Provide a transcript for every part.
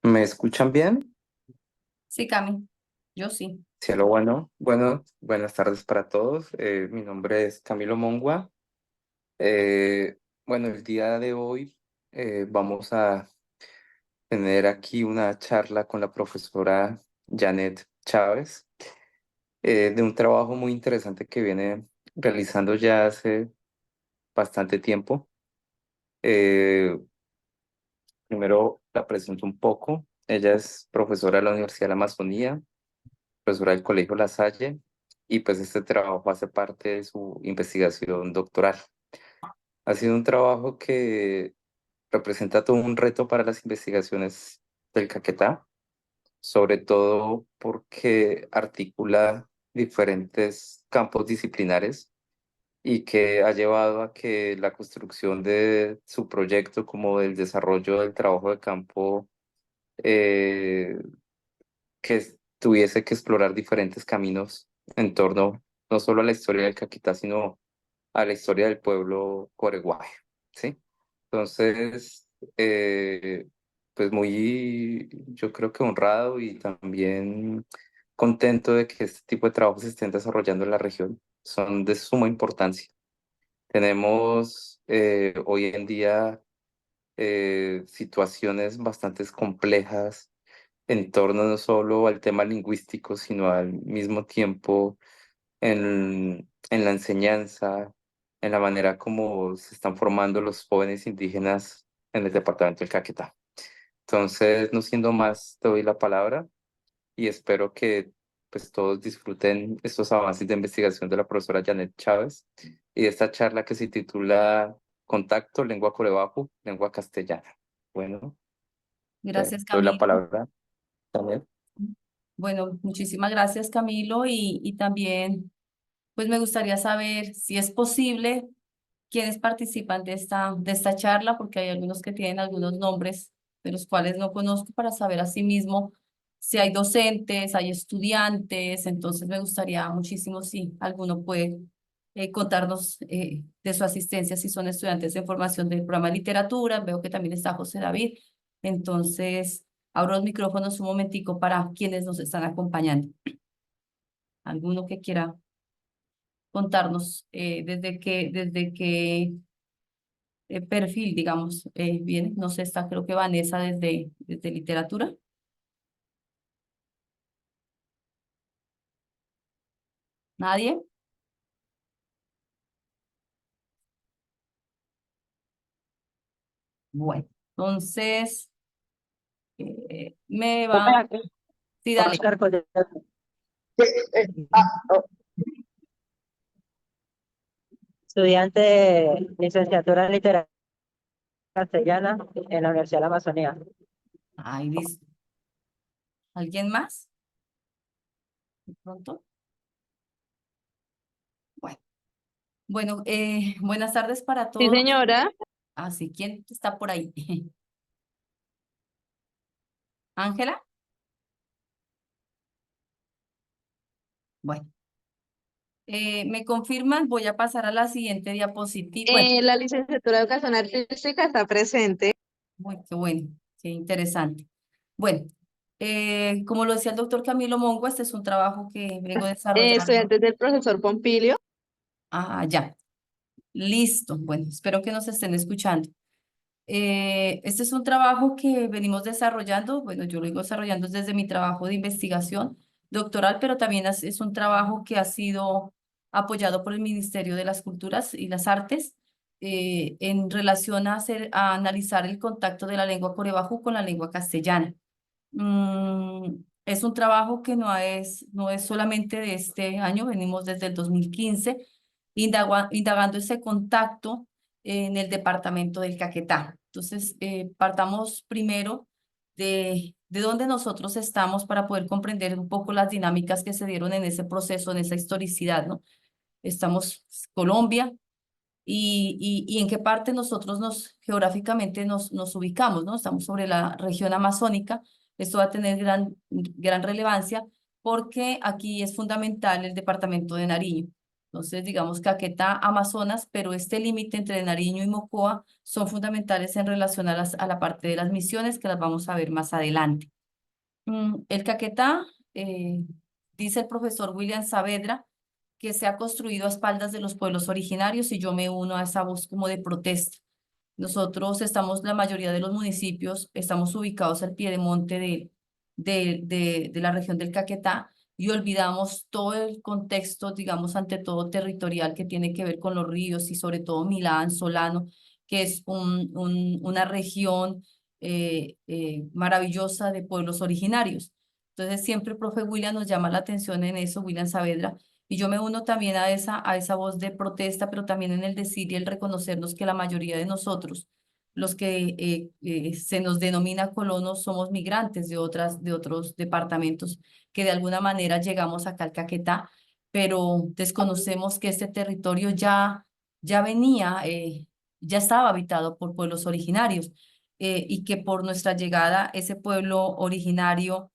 ¿Me escuchan bien? Sí, Cami, yo sí. Cielo bueno. Bueno, buenas tardes para todos. Mi nombre es Camilo Mongua. Bueno, el día de hoy vamos a tener aquí una charla con la profesora Janet Chávez de un trabajo muy interesante que viene realizando ya hace bastante tiempo. Eh, Primero la presento un poco. Ella es profesora de la Universidad de la Amazonía, profesora del Colegio La Salle, y pues este trabajo hace parte de su investigación doctoral. Ha sido un trabajo que representa todo un reto para las investigaciones del Caquetá, sobre todo porque articula diferentes campos disciplinares y que ha llevado a que la construcción de su proyecto como del desarrollo del trabajo de campo eh, tuviese que explorar diferentes caminos en torno no solo a la historia del Caquetá, sino a la historia del pueblo coreguaje, ¿sí? Entonces, pues yo creo que honrado y también contento de que este tipo de trabajos se estén desarrollando en la región. Son de suma importancia. Tenemos hoy en día situaciones bastante complejas en torno no solo al tema lingüístico, sino al mismo tiempo en la enseñanza, en la manera como se están formando los jóvenes indígenas en el departamento del Caquetá. Entonces, no siendo más, te doy la palabra y espero que pues todos disfruten estos avances de investigación de la profesora Janet Chávez y de esta charla que se titula Contacto, lengua corebajo, lengua castellana. Bueno, te Gracias, doy la Camilo. palabra también. Bueno, muchísimas gracias, Camilo. Y también, pues me gustaría saber si es posible quiénes participan de esta charla, porque hay algunos que tienen algunos nombres de los cuales no conozco para saber asimismo si hay docentes, hay estudiantes. Entonces me gustaría muchísimo si alguno puede contarnos de su asistencia, si son estudiantes de formación del programa de literatura. Veo que también está José David. Entonces, abro los micrófonos un momentico para quienes nos están acompañando. Alguno que quiera contarnos desde qué perfil, digamos, viene. No sé, está creo que Vanessa desde literatura. ¿Nadie? Bueno, entonces, me va. Sí, dale. Oscar Collado. Oh, estudiante de licenciatura en literatura castellana en la Universidad de la Amazonía. Ay, listo. ¿Alguien más? De pronto. Bueno, bueno, buenas tardes para Sí, todos. señora. Así, ¿quién está por ahí? ¿Ángela? Bueno, ¿me confirman? Voy a pasar a la siguiente diapositiva. Bueno, La licenciatura de Educación Artística está presente. muy qué bueno, qué interesante. Bueno, como lo decía el doctor Camilo Mongo, este es un trabajo que vengo desarrollando. Estudiantes del profesor Pompilio. Ah, ya, listo. Bueno, espero que nos estén escuchando. Este es un trabajo que venimos desarrollando. Bueno, yo lo vengo desarrollando desde mi trabajo de investigación doctoral, pero también es un trabajo que ha sido apoyado por el Ministerio de las Culturas y las Artes en relación a analizar el contacto de la lengua corebajú con la lengua castellana. Es un trabajo que no es solamente de este año, venimos desde el 2015 indagando ese contacto en el departamento del Caquetá. Entonces, partamos primero de dónde nosotros estamos para poder comprender un poco las dinámicas que se dieron en ese proceso, en esa historicidad, ¿no? Estamos Colombia y en qué parte nosotros geográficamente nos ubicamos, ¿no? Estamos sobre la región amazónica. Esto va a tener gran relevancia porque aquí es fundamental el departamento de Nariño. Entonces, digamos Caquetá, Amazonas, pero este límite entre Nariño y Mocoa son fundamentales en relación a la parte de las misiones que las vamos a ver más adelante. El Caquetá, dice el profesor William Saavedra, que se ha construido a espaldas de los pueblos originarios y yo me uno a esa voz como de protesta. Nosotros estamos, la mayoría de los municipios, estamos ubicados al pie de monte de la región del Caquetá y olvidamos todo el contexto, digamos, ante todo territorial que tiene que ver con los ríos y sobre todo Milán, Solano, que es una región maravillosa de pueblos originarios. Entonces siempre el profe William nos llama la atención en eso, William Saavedra, y yo me uno también a esa voz de protesta, pero también en el decir y el reconocernos que la mayoría de nosotros, los que se nos denomina colonos, somos migrantes de otros departamentos que de alguna manera llegamos acá al Caquetá, pero desconocemos que este territorio ya venía, ya estaba habitado por pueblos originarios y que por nuestra llegada ese pueblo originario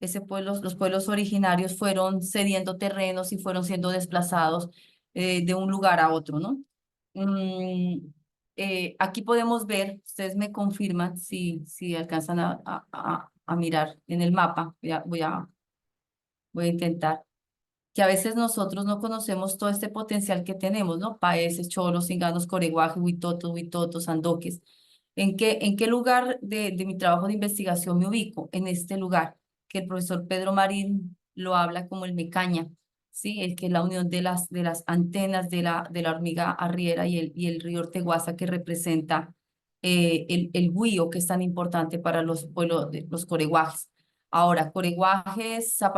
los pueblos originarios fueron cediendo terrenos y fueron siendo desplazados de un lugar a otro, ¿no? Aquí podemos ver, ustedes me confirman si alcanzan a mirar en el mapa, voy a intentar, que a veces nosotros no conocemos todo este potencial que tenemos, ¿no? Paeses, cholos, cinganos, coreguaje, huitotos, sandoques. En qué lugar de mi trabajo de investigación me ubico? En este lugar, que el profesor Pedro Marín lo habla como el mecaña, ¿sí? El que es la unión de las antenas de la hormiga arriera y el río Orteguaza que representa el huío que es tan importante para los pueblos, los coreguajes. Ahora, coreguajes a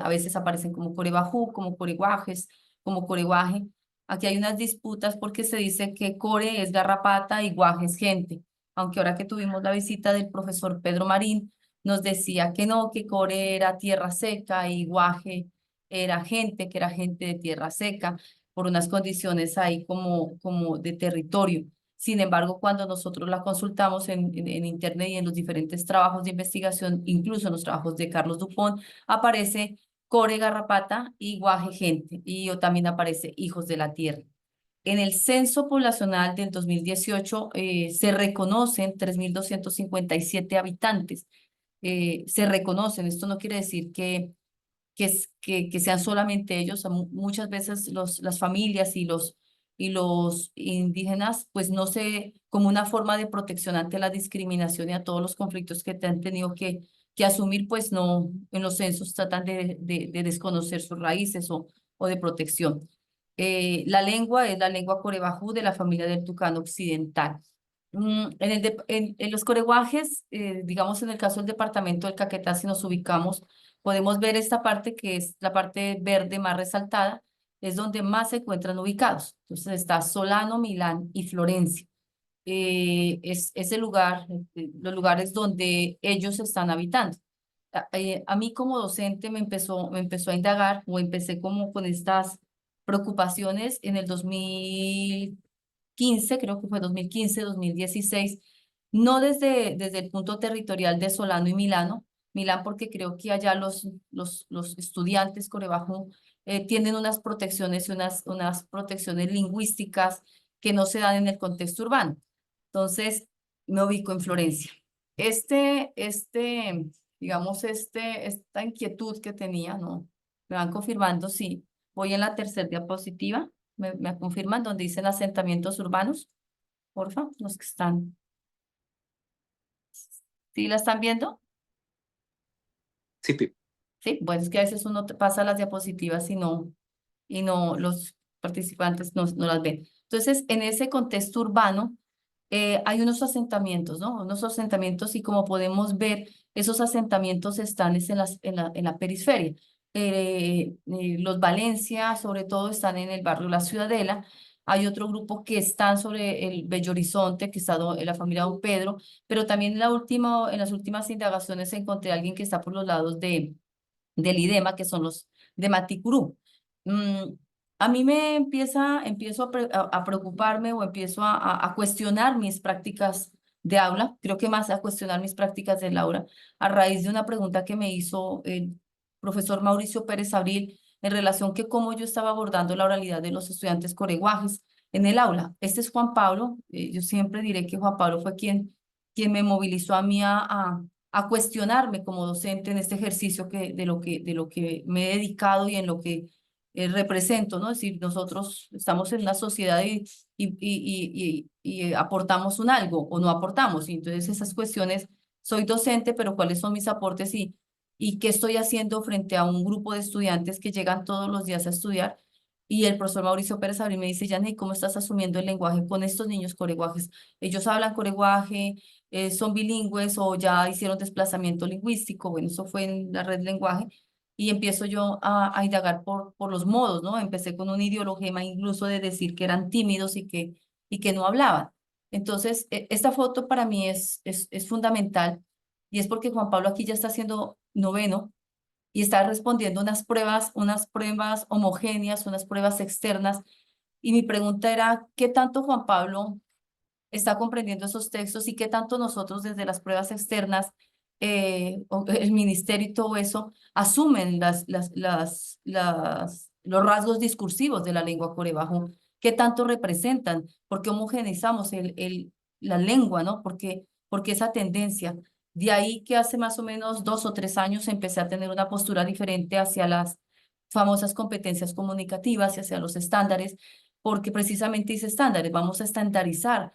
veces aparecen como corebajú, como coreguajes, como coreguaje. Aquí hay unas disputas porque se dice que core es garrapata y guaje es gente. Aunque ahora que tuvimos la visita del profesor Pedro Marín, nos decía que no, que core era tierra seca y guaje era gente, que era gente de tierra seca, por unas condiciones ahí como de territorio. Sin embargo, cuando nosotros la consultamos en Internet y en los diferentes trabajos de investigación, incluso en los trabajos de Carlos Dupont, aparece core garrapata y guaje gente, y también aparece hijos de la tierra. En el censo poblacional del 2018 se reconocen 3.257 habitantes. Se reconocen, esto no quiere decir que sean solamente ellos. Muchas veces las familias y los indígenas, pues no sé, como una forma de protección ante la discriminación y a todos los conflictos que te han tenido que asumir, pues no, en los censos tratan de desconocer sus raíces o de protección. La lengua es la lengua corebajú de la familia del tucano occidental. En los coreguajes, digamos en el caso del departamento del Caquetá, si nos ubicamos, podemos ver esta parte que es la parte verde más resaltada, es donde más se encuentran ubicados. Entonces está Solano, Milán y Florencia. Es el lugar, los lugares donde ellos están habitando. A mí como docente me empezó a indagar o empecé como con estas preocupaciones en el 2015, creo que fue 2015, 2016, no desde el punto territorial de Solano y Milán porque creo que allá los estudiantes Corebajú tienen unas protecciones y unas protecciones lingüísticas que no se dan en el contexto urbano. Entonces, me ubico en Florencia. Digamos, esta inquietud que tenía, ¿no? Me van confirmando, sí. Voy en la tercera diapositiva. Me confirman donde dicen asentamientos urbanos. Porfa, los que están. ¿Sí la están viendo? Sí, Pi. Sí, bueno, es que a veces uno pasa las diapositivas y no los participantes no las ven. Entonces, en ese contexto urbano, hay unos asentamientos, ¿no? Unos asentamientos y como podemos ver, esos asentamientos están es en la periferia. Los Valencia, sobre todo, están en el barrio La Ciudadela. Hay otro grupo que están sobre el Bello Horizonte, que está en la familia Don Pedro, pero también en las últimas indagaciones encontré a alguien que está por los lados del IDEMA, que son los de Maticurú. Mm, a mí empiezo a preocuparme o empiezo a cuestionar mis prácticas de aula, creo que más a cuestionar mis prácticas del aula, a raíz de una pregunta que me hizo el profesor Mauricio Pérez Abril en relación que cómo yo estaba abordando la oralidad de los estudiantes coreguajes en el aula. Este es Juan Pablo. Yo siempre diré que Juan Pablo fue quien me movilizó a mí a cuestionarme como docente en este ejercicio de lo que me he dedicado y en lo que represento, ¿no? Es decir, nosotros estamos en una sociedad y aportamos un algo o no aportamos. Y entonces esas cuestiones, soy docente, pero ¿cuáles son mis aportes y qué estoy haciendo frente a un grupo de estudiantes que llegan todos los días a estudiar? Y el profesor Mauricio Pérez Abril me dice, Janet, ¿cómo estás asumiendo el lenguaje con estos niños coreguajes? Ellos hablan coreguaje, son bilingües o ya hicieron desplazamiento lingüístico. Bueno, eso fue en la red lenguaje. Y empiezo yo a indagar por los modos, ¿no? Empecé con un ideologema incluso de decir que eran tímidos y que no hablaban. Entonces, esta foto para mí es fundamental y es porque Juan Pablo aquí ya está haciendo noveno y está respondiendo unas pruebas homogéneas, unas pruebas externas. Y mi pregunta era, ¿qué tanto Juan Pablo está comprendiendo esos textos y qué tanto nosotros desde las pruebas externas, o el ministerio y todo eso, asumen los rasgos discursivos de la lengua corebajo? ¿Qué tanto representan? ¿Por qué homogeneizamos la lengua, ¿no? Porque esa tendencia. De ahí que hace más o menos 2 o 3 años empecé a tener una postura diferente hacia las famosas competencias comunicativas y hacia los estándares, porque precisamente dice estándares, vamos a estandarizar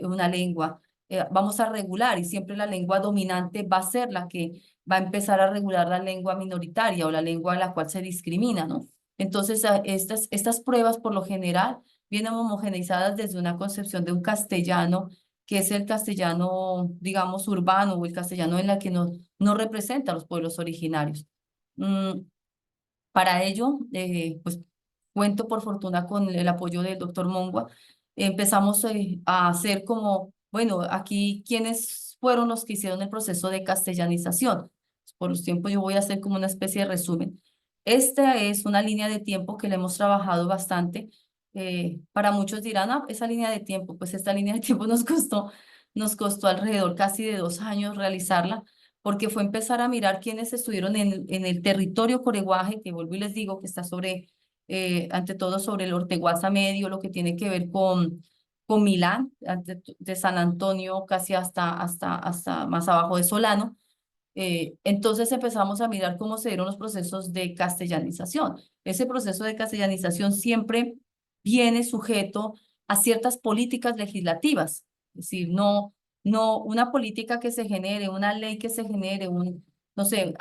una lengua, vamos a regular y siempre la lengua dominante va a ser la que va a empezar a regular la lengua minoritaria o la lengua a la cual se discrimina, ¿no? Entonces, estas pruebas por lo general vienen homogeneizadas desde una concepción de un castellano que es el castellano, digamos, urbano o el castellano en la que no representa a los pueblos originarios. Mm, para ello, pues cuento por fortuna con el apoyo del doctor Mongua. Empezamos a hacer como, bueno, aquí, ¿quiénes fueron los que hicieron el proceso de castellanización? Por los tiempos yo voy a hacer como una especie de resumen. Esta es una línea de tiempo que le hemos trabajado bastante. Para muchos dirán, ah, esa línea de tiempo, pues esta línea de tiempo nos costó alrededor casi de 2 años realizarla porque fue empezar a mirar quiénes estuvieron en el territorio coreguaje, que vuelvo y les digo que está sobre, ante todo sobre el Orteguaza Medio, lo que tiene que ver con Milán, de San Antonio casi hasta más abajo de Solano. Entonces empezamos a mirar cómo se dieron los procesos de castellanización. Ese proceso de castellanización siempre viene sujeto a ciertas políticas legislativas, es decir, no una política que se genere, una ley que se genere, no sé,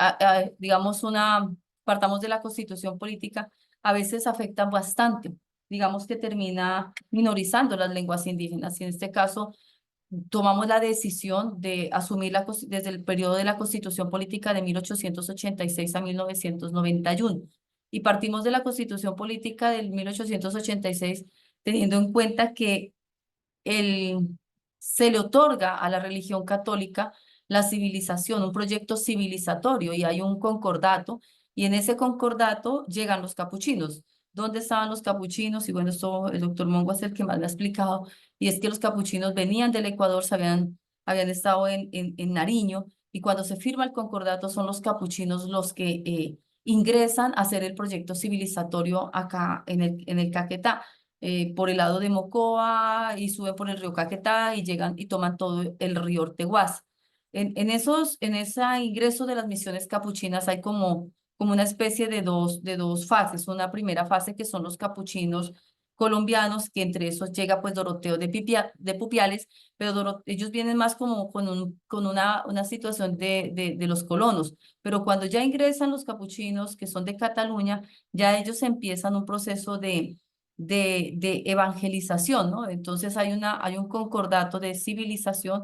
digamos partamos de la constitución política, a veces afecta bastante, digamos que termina minorizando las lenguas indígenas, y en este caso tomamos la decisión de asumir desde el periodo de la Constitución Política de 1886 a 1991. Y partimos de la Constitución Política del 1886 teniendo en cuenta que el, se le otorga a la religión católica la civilización, un proyecto civilizatorio, y hay un concordato, y en ese concordato llegan los capuchinos. ¿Dónde estaban los capuchinos? Y bueno, esto el doctor Mongo es el que más me ha explicado, y es que los capuchinos venían del Ecuador, habían estado en Nariño, y cuando se firma el concordato son los capuchinos los que ingresan a hacer el proyecto civilizatorio acá en el Caquetá, por el lado de Mocoa y suben por el río Caquetá y llegan y toman todo el río Orteguás. En ese ingreso de las misiones capuchinas hay como una especie de dos fases. Una primera fase que son los capuchinos colombianos, que entre esos llega pues Doroteo de Pupiales, pero ellos vienen más como con una situación de los colonos. Pero cuando ya ingresan los capuchinos, que son de Cataluña, ya ellos empiezan un proceso de evangelización, ¿no? Entonces hay un concordato de civilización,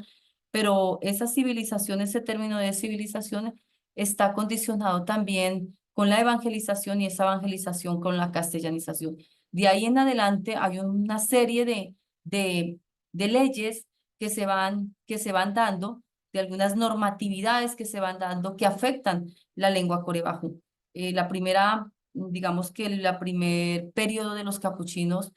pero esa civilización, ese término de civilización está condicionado también con la evangelización y esa evangelización con la castellanización. De ahí en adelante hay una serie de, de leyes que se van dando, de algunas normatividades que se van dando que afectan la lengua corebajú. La primera, digamos que el primer periodo de los capuchinos,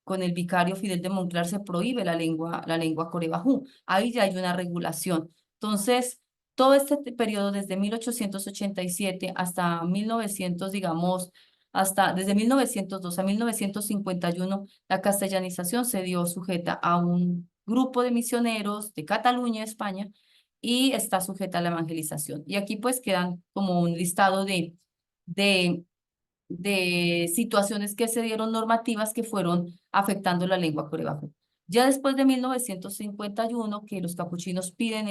con el vicario Fidel de Monclar se prohíbe la lengua corebajú. Ahí ya hay una regulación. Entonces, todo este periodo desde 1887 hasta 1900, digamos, hasta desde 1902 a 1951, la castellanización se dio sujeta a un grupo de misioneros de Cataluña, España, y está sujeta a la evangelización. Y aquí pues quedan como un listado de, de situaciones que se dieron normativas que fueron afectando la lengua corebajo. Ya después de 1951, que los capuchinos piden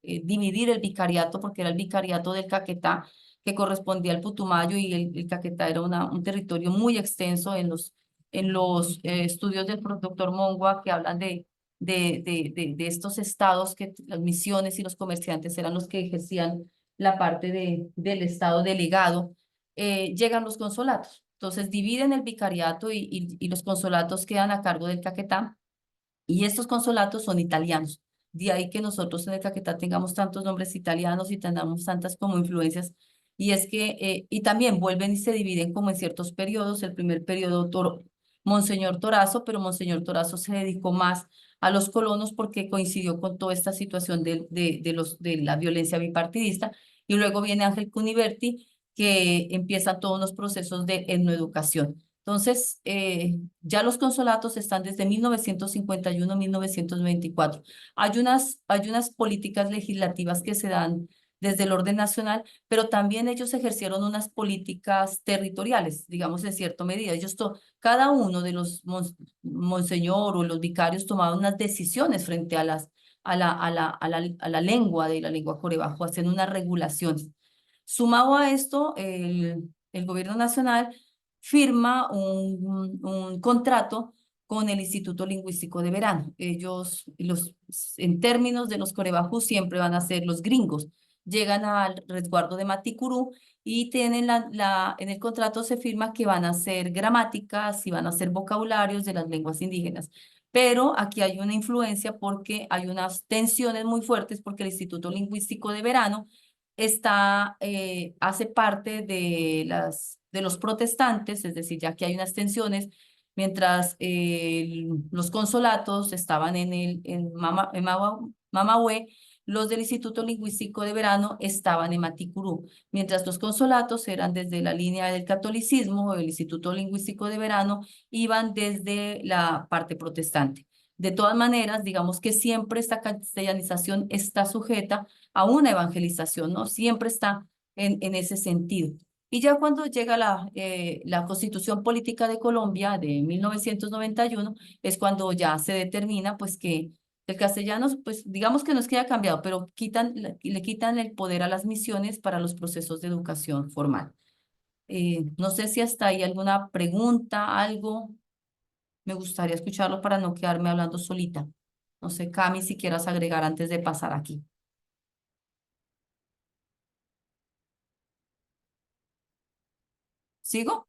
dividir el vicariato, porque era el vicariato del Caquetá, que correspondía al Putumayo, y el Caquetá era un territorio muy extenso en los estudios del doctor Mongua, que hablan de estos estados, que las misiones y los comerciantes eran los que ejercían la parte del estado delegado. Llegan los consolatos. Entonces dividen el vicariato y los consolatos quedan a cargo del Caquetá, y estos consolatos son italianos. De ahí que nosotros en el Caquetá tengamos tantos nombres italianos y tengamos tantas como influencias. Y es que, y también vuelven y se dividen como en ciertos periodos. El primer periodo, Monseñor Torazo, pero Monseñor Torazo se dedicó más a los colonos porque coincidió con toda esta situación de la violencia bipartidista. Y luego viene Ángel Cuniverti, que empiezan todos los procesos de etnoeducación. Entonces, ya los consulatos están desde 1951 a 1994. Hay unas políticas legislativas que se dan desde el orden nacional, pero también ellos ejercieron unas políticas territoriales, digamos, en cierta medida. Cada uno de los monseñor o los vicarios tomaban unas decisiones frente a la lengua de la lengua corebajo, hacen unas regulaciones. Sumado a esto, el gobierno nacional firma un contrato con el Instituto Lingüístico de Verano. En términos de los corebajú, siempre van a ser los gringos. Llegan al resguardo de Maticurú y tienen en el contrato se firma que van a ser gramáticas y van a ser vocabularios de las lenguas indígenas. Pero aquí hay una influencia porque hay unas tensiones muy fuertes porque el Instituto Lingüístico de Verano hace parte de los protestantes, es decir, ya que hay unas tensiones, mientras los consolatos estaban en Mamahue, los del Instituto Lingüístico de Verano estaban en Maticurú, mientras los consolatos eran desde la línea del catolicismo, el Instituto Lingüístico de Verano iban desde la parte protestante. De todas maneras, digamos que siempre esta castellanización está sujeta a una evangelización, ¿no? Siempre está en ese sentido. Y ya cuando llega la Constitución Política de Colombia de 1991, es cuando ya se determina, pues, que el castellano, pues, digamos que no es que haya cambiado, pero le quitan el poder a las misiones para los procesos de educación formal. No sé si hasta ahí alguna pregunta, algo. Me gustaría escucharlo para no quedarme hablando solita. No sé, Cami, si quieras agregar antes de pasar aquí. ¿Sigo?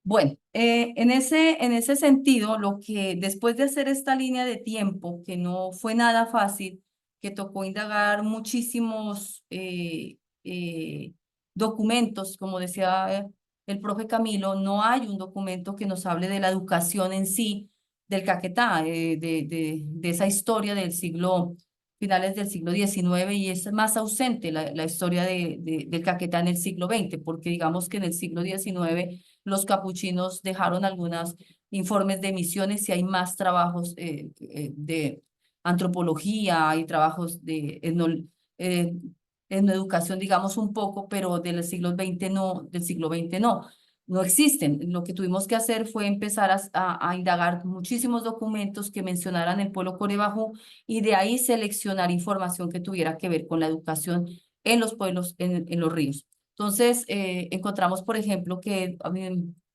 Bueno, en ese sentido, lo que después de hacer esta línea de tiempo, que no fue nada fácil, que tocó indagar muchísimos documentos, como decía el profe Camilo, no hay un documento que nos hable de la educación en sí del Caquetá, de esa historia del finales del siglo XIX, y es más ausente la historia del Caquetá en el siglo XX, porque digamos que en el siglo XIX los capuchinos dejaron algunos informes de misiones y hay más trabajos de antropología, hay trabajos eh, etnoeducación, digamos un poco, pero del siglo XX no, del siglo XX no existen. Lo que tuvimos que hacer fue empezar a indagar muchísimos documentos que mencionaran el pueblo corebajú y de ahí seleccionar información que tuviera que ver con la educación en los pueblos, en los ríos. Entonces, encontramos, por ejemplo, que a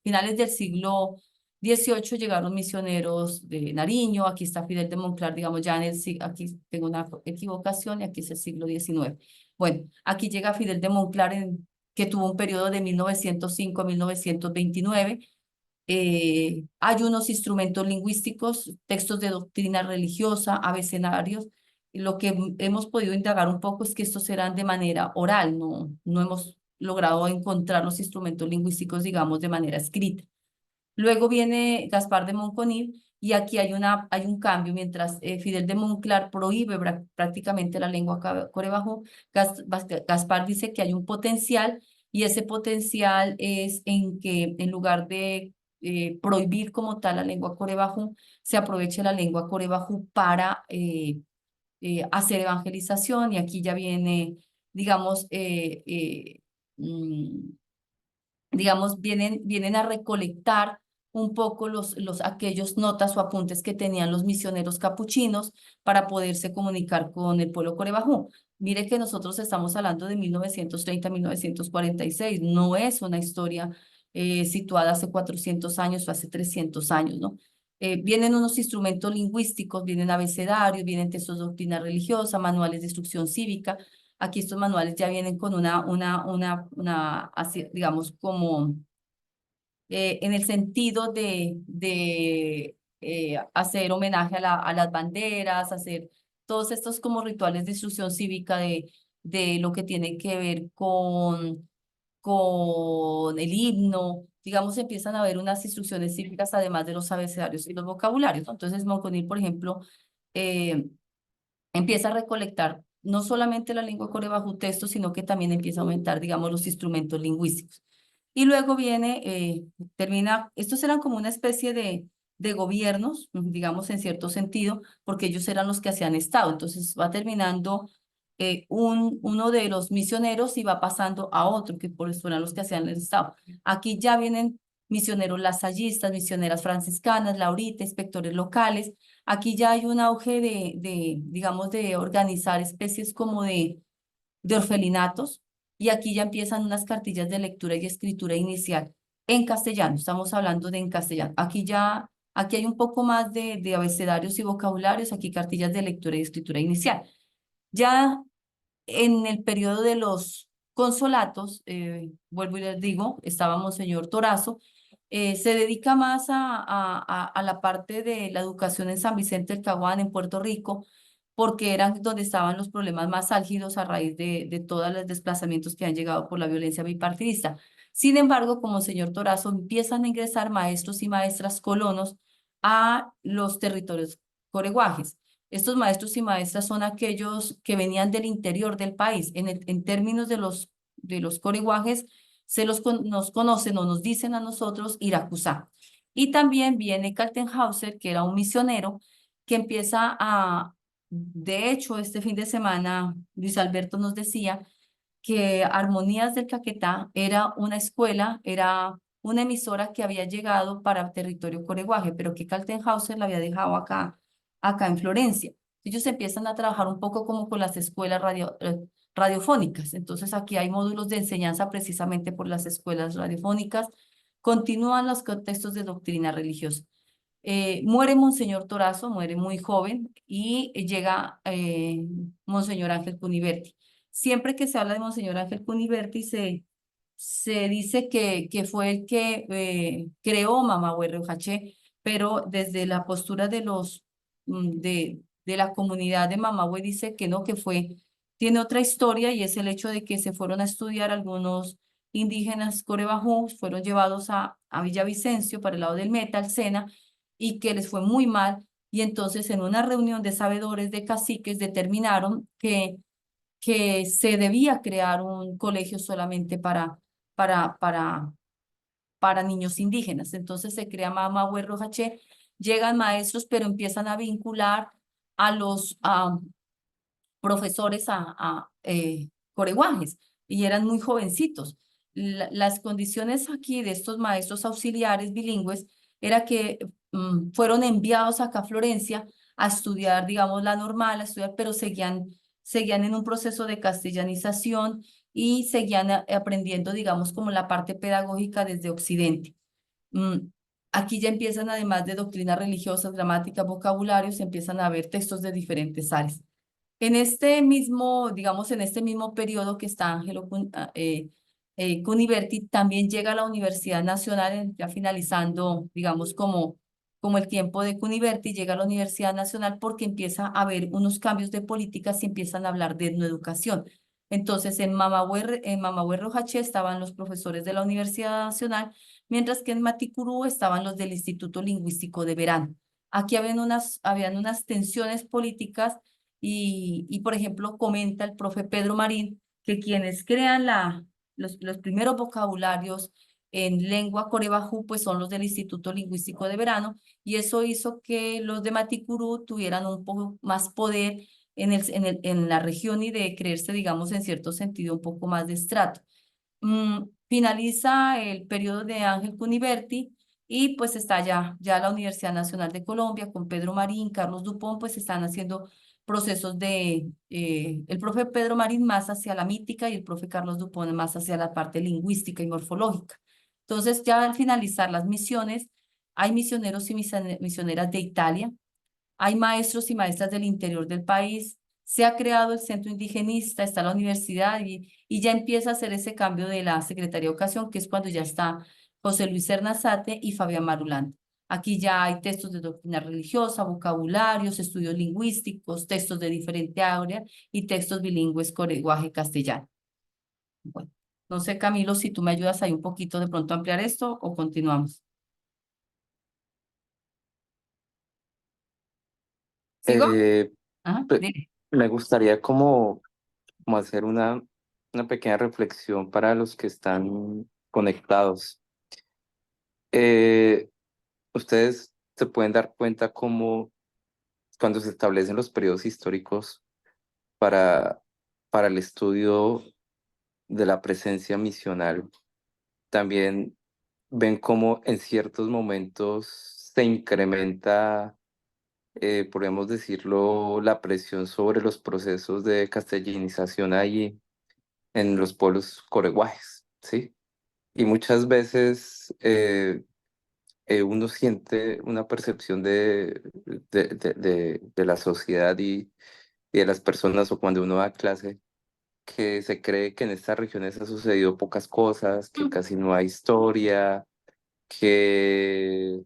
finales del siglo XVIII llegaron misioneros de Nariño, aquí está Fidel de Monclar, digamos, ya aquí tengo una equivocación y aquí es el siglo XIX. Bueno, aquí llega Fidel de Monclar, que tuvo un periodo de 1905 a 1929. Hay unos instrumentos lingüísticos, textos de doctrina religiosa, abecedarios. Y lo que hemos podido indagar un poco es que estos eran de manera oral, no hemos logrado encontrar los instrumentos lingüísticos, digamos, de manera escrita. Luego viene Gaspar de Monconil y aquí hay un cambio. Mientras Fidel de Monclar prohíbe prácticamente la lengua corebajú, Gaspar dice que hay un potencial y ese potencial es en que en lugar de prohibir como tal la lengua corebajú, se aproveche la lengua corebajú para hacer evangelización y aquí ya viene, digamos, mm, digamos, vienen a recolectar un poco aquellos notas o apuntes que tenían los misioneros capuchinos para poderse comunicar con el pueblo corebajú. Mire que nosotros estamos hablando de 1930-1946, no es una historia situada hace 400 años o hace 300 años, ¿no? Vienen unos instrumentos lingüísticos, vienen abecedarios, vienen textos de doctrina religiosa, manuales de instrucción cívica. Aquí estos manuales ya vienen con así, digamos, como en el sentido de hacer homenaje a las banderas, hacer todos estos como rituales de instrucción cívica de lo que tiene que ver con el himno. Digamos, empiezan a haber unas instrucciones cívicas además de los abecedarios y los vocabularios, ¿no? Entonces, Monconil, por ejemplo, eh, empieza a recolectar no solamente la lengua core bajo texto, sino que también empieza a aumentar, digamos, los instrumentos lingüísticos. Y luego viene, estos eran como una especie de gobiernos, digamos, en cierto sentido, porque ellos eran los que hacían Estado. Entonces va terminando uno de los misioneros y va pasando a otro, que por eso eran los que hacían el Estado. Aquí ya vienen misioneros lasallistas, misioneras franciscanas, lauritas, inspectores locales. Aquí ya hay un auge digamos, de organizar especies como de orfelinatos y aquí ya empiezan unas cartillas de lectura y escritura inicial en castellano. Estamos hablando de en castellano. Aquí hay un poco más de abecedarios y vocabularios, aquí cartillas de lectura y escritura inicial. Ya en el periodo de los consolatos, vuelvo y les digo, estaba Monseñor Torazo, se dedica más a la parte de la educación en San Vicente del Caguán, en Puerto Rico, porque eran donde estaban los problemas más álgidos a raíz de todos los desplazamientos que han llegado por la violencia bipartidista. Sin embargo, como señor Torazo, empiezan a ingresar maestros y maestras colonos a los territorios coreguajes. Estos maestros y maestras son aquellos que venían del interior del país. En términos de los coreguajes, nos conocen o nos dicen a nosotros Iracusá. Y también viene Kaltenhauser, que era un misionero, que empieza de hecho, este fin de semana, Luis Alberto nos decía que Armonías del Caquetá era una escuela, era una emisora que había llegado para territorio coreguaje, pero que Kaltenhauser la había dejado acá en Florencia. Ellos empiezan a trabajar un poco como con las escuelas radiofónicas. Entonces aquí hay módulos de enseñanza precisamente por las escuelas radiofónicas. Continúan los contextos de doctrina religiosa. Muere Monseñor Torazo, muere muy joven y llega Monseñor Ángel Cuniverti. Siempre que se habla de Monseñor Ángel Cuniverti se dice que fue el que creó Mamá Huerrojaché, pero desde la postura de la comunidad de Mamahue dice que no, tiene otra historia y es el hecho de que se fueron a estudiar algunos indígenas corebajú, fueron llevados a Villavicencio para el lado del Meta, al Sena, y que les fue muy mal. Y entonces en una reunión de sabedores de caciques determinaron que se debía crear un colegio solamente para, para, para niños indígenas. Entonces se crea Mama Huerrojaché, llegan maestros, pero empiezan a vincular a los profesores coreguajes y eran muy jovencitos. Las condiciones aquí de estos maestros auxiliares bilingües era que fueron enviados acá a Florencia a estudiar, digamos, la normal, a estudiar, pero seguían en un proceso de castellanización y seguían aprendiendo, digamos, como la parte pedagógica desde Occidente. Mm, Aquí ya empiezan, además de doctrinas religiosas, gramática, vocabulario, se empiezan a ver textos de diferentes áreas. En este mismo, digamos, en este mismo periodo que está Ángelo Cuniverti, también llega a la Universidad Nacional, ya finalizando, digamos, como el tiempo de Cuniverti, llega a la Universidad Nacional porque empieza a haber unos cambios de políticas y empiezan a hablar de etnoeducación. Entonces, en Mamahue Rojaché estaban los profesores de la Universidad Nacional, mientras que en Maticurú estaban los del Instituto Lingüístico de Verano. Aquí habían unas tensiones políticas y, por ejemplo, comenta el profe Pedro Marín que quienes crean los primeros vocabularios en lengua corebajú, pues son los del Instituto Lingüístico de Verano, y eso hizo que los de Maticurú tuvieran un poco más poder en la región y de creerse, digamos, en cierto sentido, un poco más de estrato. Finaliza el periodo de Ángel Cuniverti y pues está ya la Universidad Nacional de Colombia con Pedro Marín, Carlos Dupont, pues están haciendo procesos el profe Pedro Marín más hacia la mítica y el profe Carlos Dupont más hacia la parte lingüística y morfológica. Entonces, ya al finalizar las misiones, hay misioneros y misioneras de Italia, hay maestros y maestras del interior del país, se ha creado el centro indigenista, está la universidad y ya empieza a hacer ese cambio de la Secretaría de Educación, que es cuando ya está José Luis Cernazate y Fabián Marulanda. Aquí ya hay textos de doctrina religiosa, vocabularios, estudios lingüísticos, textos de diferente área y textos bilingües con lenguaje castellano. Bueno, no sé, Camilo, si tú me ayudas ahí un poquito de pronto a ampliar esto o continuamos. ¿Sigo? Eh, Ajá, pe- dime. Me gustaría como hacer una pequeña reflexión para los que están conectados. Eh, Ustedes se pueden dar cuenta cómo cuando se establecen los periodos históricos para, para el estudio de la presencia misional, también ven cómo en ciertos momentos se incrementa, podemos decirlo, la presión sobre los procesos de castellanización ahí en los pueblos coreguajes, ¿sí? Y muchas veces uno siente una percepción de la sociedad y de las personas, o cuando uno da clase, que se cree que en estas regiones ha sucedido pocas cosas, que casi no hay historia, que,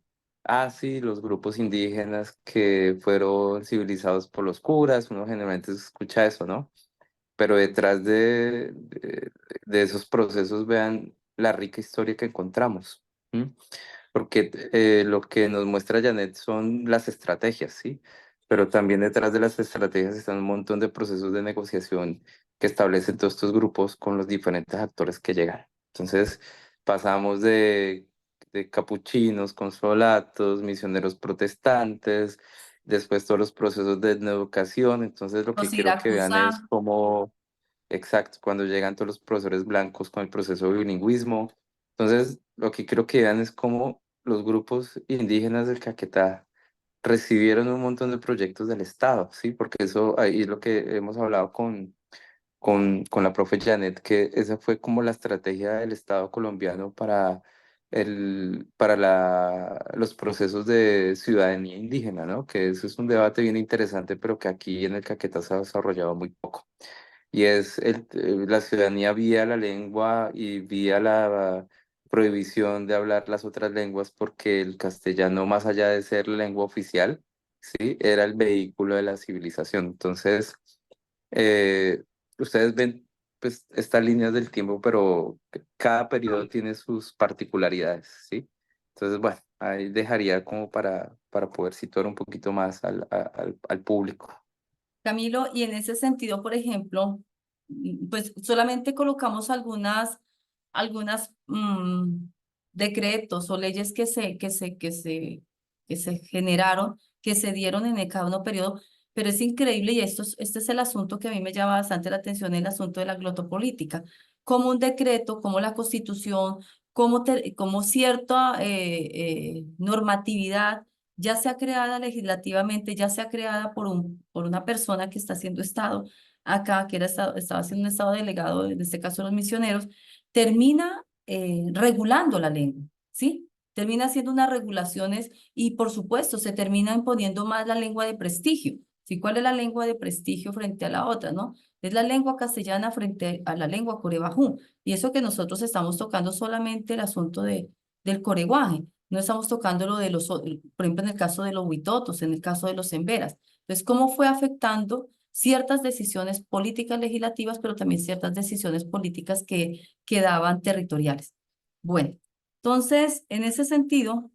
sí, los grupos indígenas que fueron civilizados por los curas, uno generalmente escucha eso, ¿no? Pero detrás de esos procesos vean la rica historia que encontramos. ¿M? Porque lo que nos muestra Janet son las estrategias, ¿sí? Pero también detrás de las estrategias están un montón de procesos de negociación que establecen todos estos grupos con los diferentes actores que llegan. Entonces, pasamos de capuchinos, consolatos, misioneros protestantes, después todos los procesos de educación. Entonces, lo que Los quiero que vean es Siracusa. cómo, exacto, cuando llegan todos los profesores blancos con el proceso de bilingüismo. Entonces, lo que quiero que vean es cómo los grupos indígenas del Caquetá recibieron un montón de proyectos del Estado, ¿sí? Porque eso ahí es lo que hemos hablado con la profe Janet, que esa fue como la estrategia del Estado colombiano los procesos de ciudadanía indígena, ¿no? Que eso es un debate bien interesante, pero que aquí en el Caquetá se ha desarrollado muy poco. Y es la ciudadanía vía la lengua y vía la prohibición de hablar las otras lenguas, porque el castellano, más allá de ser la lengua oficial, ¿sí? Era el vehículo de la civilización. Entonces, eh, ustedes ven pues estas líneas del tiempo, pero cada periodo tiene sus particularidades, ¿sí? Entonces, bueno, ahí dejaría como para poder situar un poquito más al público. Camilo, y en ese sentido, por ejemplo, pues solamente colocamos algunas decretos o leyes que se generaron, que se dieron en cada uno periodo, pero es increíble y este es el asunto que a mí me llama bastante la atención, el asunto de la glotopolítica. Como un decreto, como la Constitución, como cierta normatividad ya sea creada legislativamente, ya sea creada por una persona que está haciendo Estado acá, que estaba haciendo un Estado delegado, en este caso los misioneros, termina regulando la lengua, ¿sí? Termina haciendo unas regulaciones y, por supuesto, se termina imponiendo más la lengua de prestigio. ¿Sí? ¿Cuál es la lengua de prestigio frente a la otra, no? Es la lengua castellana frente a la lengua corebajú. Y eso que nosotros estamos tocando solamente el asunto del coreguaje. No estamos tocando lo de por ejemplo, en el caso de los huitotos, en el caso de los emberas. Entonces, ¿cómo fue afectando ciertas decisiones políticas legislativas, pero también ciertas decisiones políticas que quedaban territoriales? Bueno, Entonces, en ese sentido,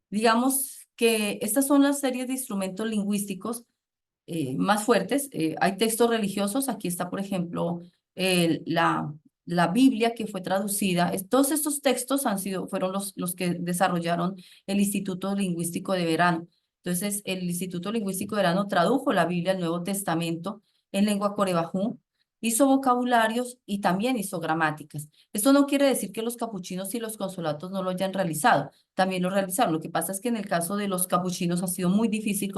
digamos que estas son las series de instrumentos lingüísticos más fuertes. Hay textos religiosos, aquí está, por ejemplo, la Biblia que fue traducida. Todos estos textos fueron los que desarrollaron el Instituto Lingüístico de Verano. Entonces, el Instituto Lingüístico de Verano tradujo la Biblia al Nuevo Testamento en lengua corebajú, hizo vocabularios y también hizo gramáticas. Esto no quiere decir que los capuchinos y los consolatos no lo hayan realizado, también lo realizaron. Lo que pasa es que en el caso de los capuchinos ha sido muy difícil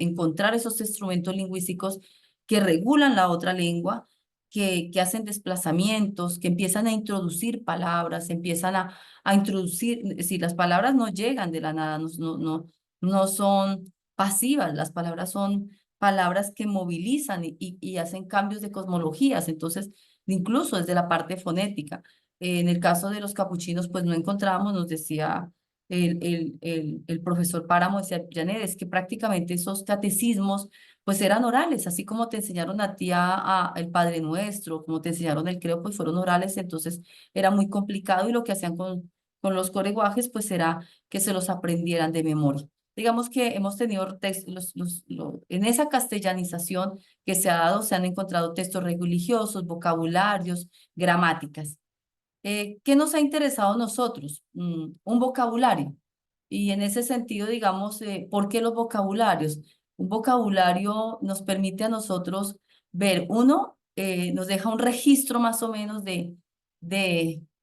encontrar esos instrumentos lingüísticos que regulan la otra lengua, que hacen desplazamientos, que empiezan a introducir palabras, empiezan a introducir, es decir, las palabras no llegan de la nada, no son pasivas, las palabras son palabras que movilizan y hacen cambios de cosmologías, entonces, incluso desde la parte fonética. En el caso de los capuchinos, pues no encontramos, nos decía el profesor Páramo, decía, Janet, es que prácticamente esos catecismos pues eran orales, así como te enseñaron a ti a el Padre Nuestro, como te enseñaron el Credo, pues fueron orales, entonces era muy complicado y lo que hacían con los coreguajes pues era que se los aprendieran de memoria. Digamos que hemos tenido textos, en esa castellanización que se ha dado, se han encontrado textos religiosos, vocabularios, gramáticas. ¿Qué nos ha interesado a nosotros? Un vocabulario. Y en ese sentido, digamos, ¿por qué los vocabularios? Un vocabulario nos permite a nosotros ver, uno, nos deja un registro más o menos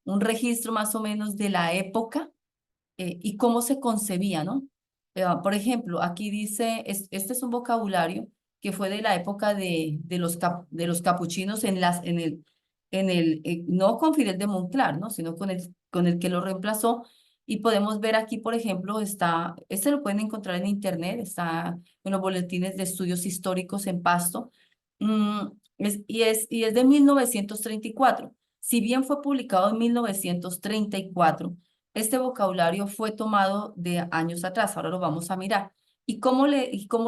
un registro más o menos de la época y cómo se concebía, ¿no? Por ejemplo, aquí dice, este es un vocabulario que fue de la época de los capuchinos no con Fidel de Monclar, ¿no? Sino con el que lo reemplazó. Y podemos ver aquí, por ejemplo, este lo pueden encontrar en internet, está en los boletines de estudios históricos en Pasto, y es de 1934. Si bien fue publicado en 1934, este vocabulario fue tomado de años atrás, ahora lo vamos a mirar. ¿Y cómo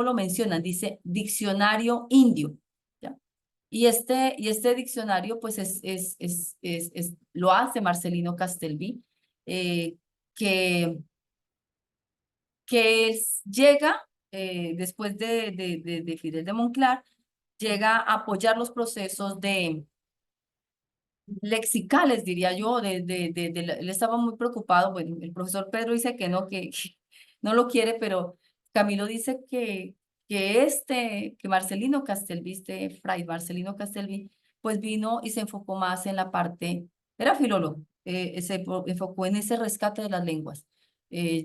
lo mencionan? Dice diccionario indio, ¿ya? Y este diccionario, pues, lo hace Marcelino Castelví, eh, que, llega, después de Fidel de Monclar, llega a apoyar los procesos lexicales, diría yo, él estaba muy preocupado, bueno, el profesor Pedro dice que no, que no lo quiere, pero Camilo dice que Marcelino Castelví, Fray Marcelino Castelví, pues vino y se enfocó más en la parte, era filólogo, enfocó en ese rescate de las lenguas,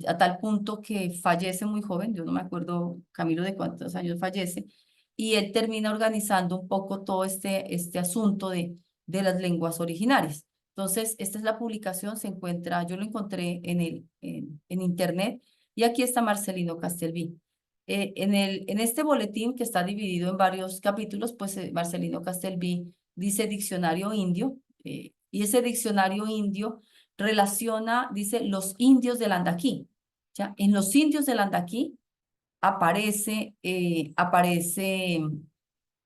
a tal punto que fallece muy joven, yo no me acuerdo, Camilo, de cuántos años fallece, y él termina organizando un poco todo este asunto de las lenguas originarias. Entonces, esta es la publicación, yo lo encontré en internet y aquí está Marcelino Castelví. En este boletín que está dividido en varios capítulos, pues Marcelino Castelví dice diccionario indio y ese diccionario indio relaciona, dice los indios del Andaquí. ¿Ya? En los indios del Andaquí aparece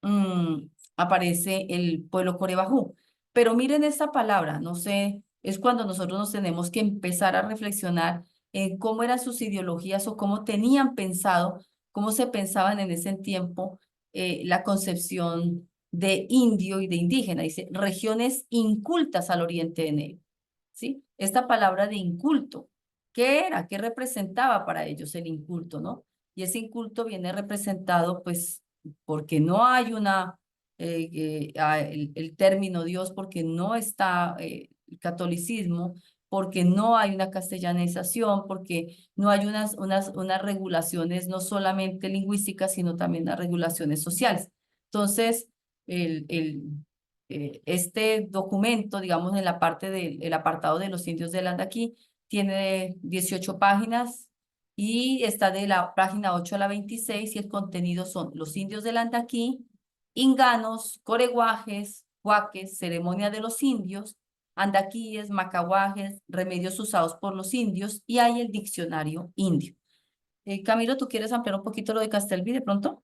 mm, aparece el pueblo corebajú. Pero miren esta palabra, no sé, es cuando nosotros nos tenemos que empezar a reflexionar en cómo eran sus ideologías o cómo tenían pensado, cómo se pensaban en ese tiempo la concepción de indio y de indígena. Dice, regiones incultas al oriente de Negro. ¿Sí? Esta palabra de inculto, ¿qué era? ¿Qué representaba para ellos el inculto, no? Y ese inculto viene representado, pues, porque no hay el término Dios, porque no está el catolicismo, porque no hay una castellanización, porque no hay unas regulaciones no solamente lingüísticas, sino también unas regulaciones sociales. Entonces, este documento, digamos, en la parte del apartado de los indios de Landaquí, tiene 18 páginas y está de la página 8 a la 26 y el contenido son los indios del Andaquí, inganos, coreguajes, huaques, ceremonia de los indios, andaquíes, macahuajes, remedios usados por los indios y hay el diccionario indio. Camilo, ¿tú quieres ampliar un poquito lo de Castelví de pronto?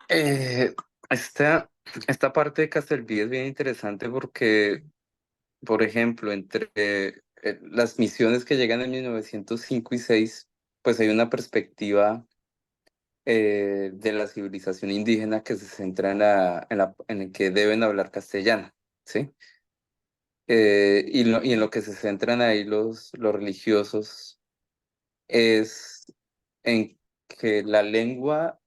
Eh, esta, esta parte de Castelví es bien interesante porque por ejemplo, entre las misiones que llegan en 1905 y 6, pues hay una perspectiva de la civilización indígena que se centra en el que deben hablar castellano, ¿sí? Y en lo que se centran ahí los religiosos es en que la lengua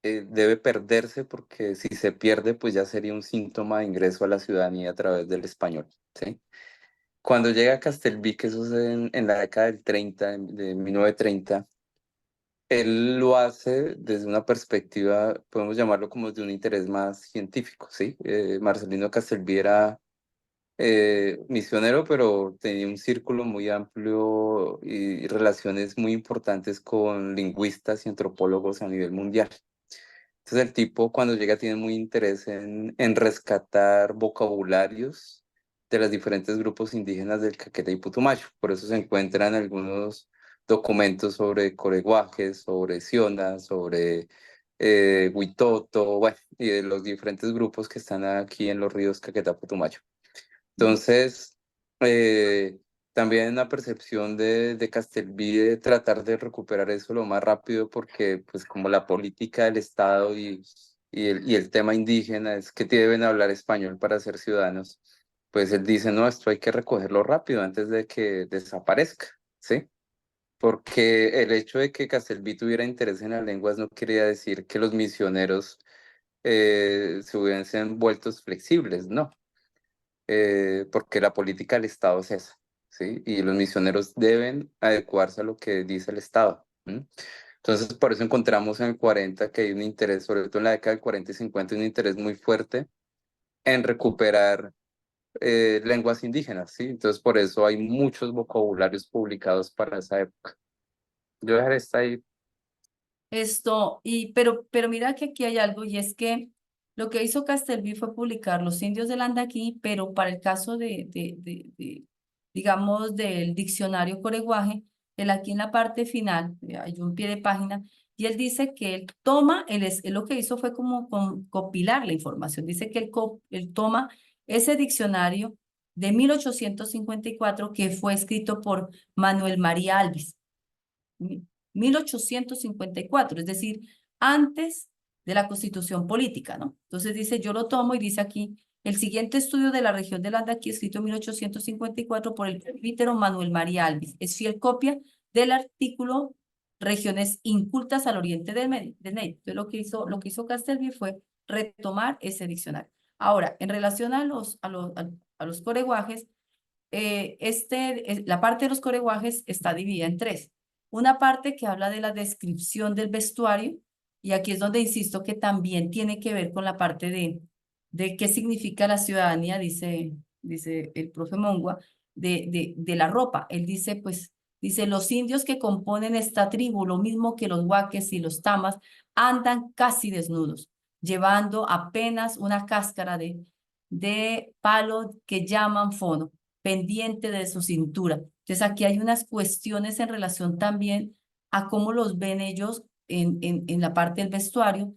debe perderse porque si se pierde, pues ya sería un síntoma de ingreso a la ciudadanía a través del español, ¿sí? Cuando llega a Castelví, que eso es en la década del 30, de 1930, él lo hace desde una perspectiva, podemos llamarlo como de un interés más científico, ¿sí? Marcelino Castelví era misionero, pero tenía un círculo muy amplio y relaciones muy importantes con lingüistas y antropólogos a nivel mundial. Entonces el tipo cuando llega tiene muy interés en rescatar vocabularios de los diferentes grupos indígenas del Caquetá y Putumayo. Por eso se encuentran algunos documentos sobre coreguajes, sobre Sionas, sobre Huitoto, bueno, y de los diferentes grupos que están aquí en los ríos Caquetá, Putumayo. Entonces, también una percepción de Castelví de tratar de recuperar eso lo más rápido, porque pues como la política del Estado y el tema indígena es que deben hablar español para ser ciudadanos, pues él dice, no, esto hay que recogerlo rápido antes de que desaparezca, ¿sí? Porque el hecho de que Castelví tuviera interés en las lenguas no quería decir que los misioneros se hubiesen vuelto flexibles, no, porque la política del Estado es esa, ¿sí? Y los misioneros deben adecuarse a lo que dice el Estado. ¿M? Entonces, por eso encontramos en el 40 que hay un interés, sobre todo en la década del 40 y 50, un interés muy fuerte en recuperar lenguas indígenas, ¿sí? Entonces, por eso hay muchos vocabularios publicados para esa época. Yo dejaré esta ahí. Pero mira que aquí hay algo y es que lo que hizo Castelví fue publicar Los indios del Andaquí, pero para el caso digamos, del diccionario coreguaje, él aquí en la parte final, hay un pie de página, y él dice que él toma, él lo que hizo fue como compilar la información, dice que él toma ese diccionario de 1854 que fue escrito por Manuel María Alvis. 1854, es decir, antes de la Constitución política, ¿no? Entonces dice, yo lo tomo y dice aquí, el siguiente estudio de la región de Landaquí, escrito en 1854 por el presbítero Manuel María Alvis, es fiel copia del artículo Regiones incultas al oriente del Neiva. Entonces lo que hizo Castelví fue retomar ese diccionario. Ahora, en relación a los coreguajes, la parte de los coreguajes está dividida en tres. Una parte que habla de la descripción del vestuario, y aquí es donde insisto que también tiene que ver con la parte de qué significa la ciudadanía, dice el profe Mongua, de la ropa. Él dice, pues, dice, los indios que componen esta tribu, lo mismo que los huaques y los tamas, andan casi desnudos, llevando apenas una cáscara de palo que llaman fono pendiente de su cintura. Entonces aquí hay unas cuestiones en relación también a cómo los ven ellos en la parte del vestuario.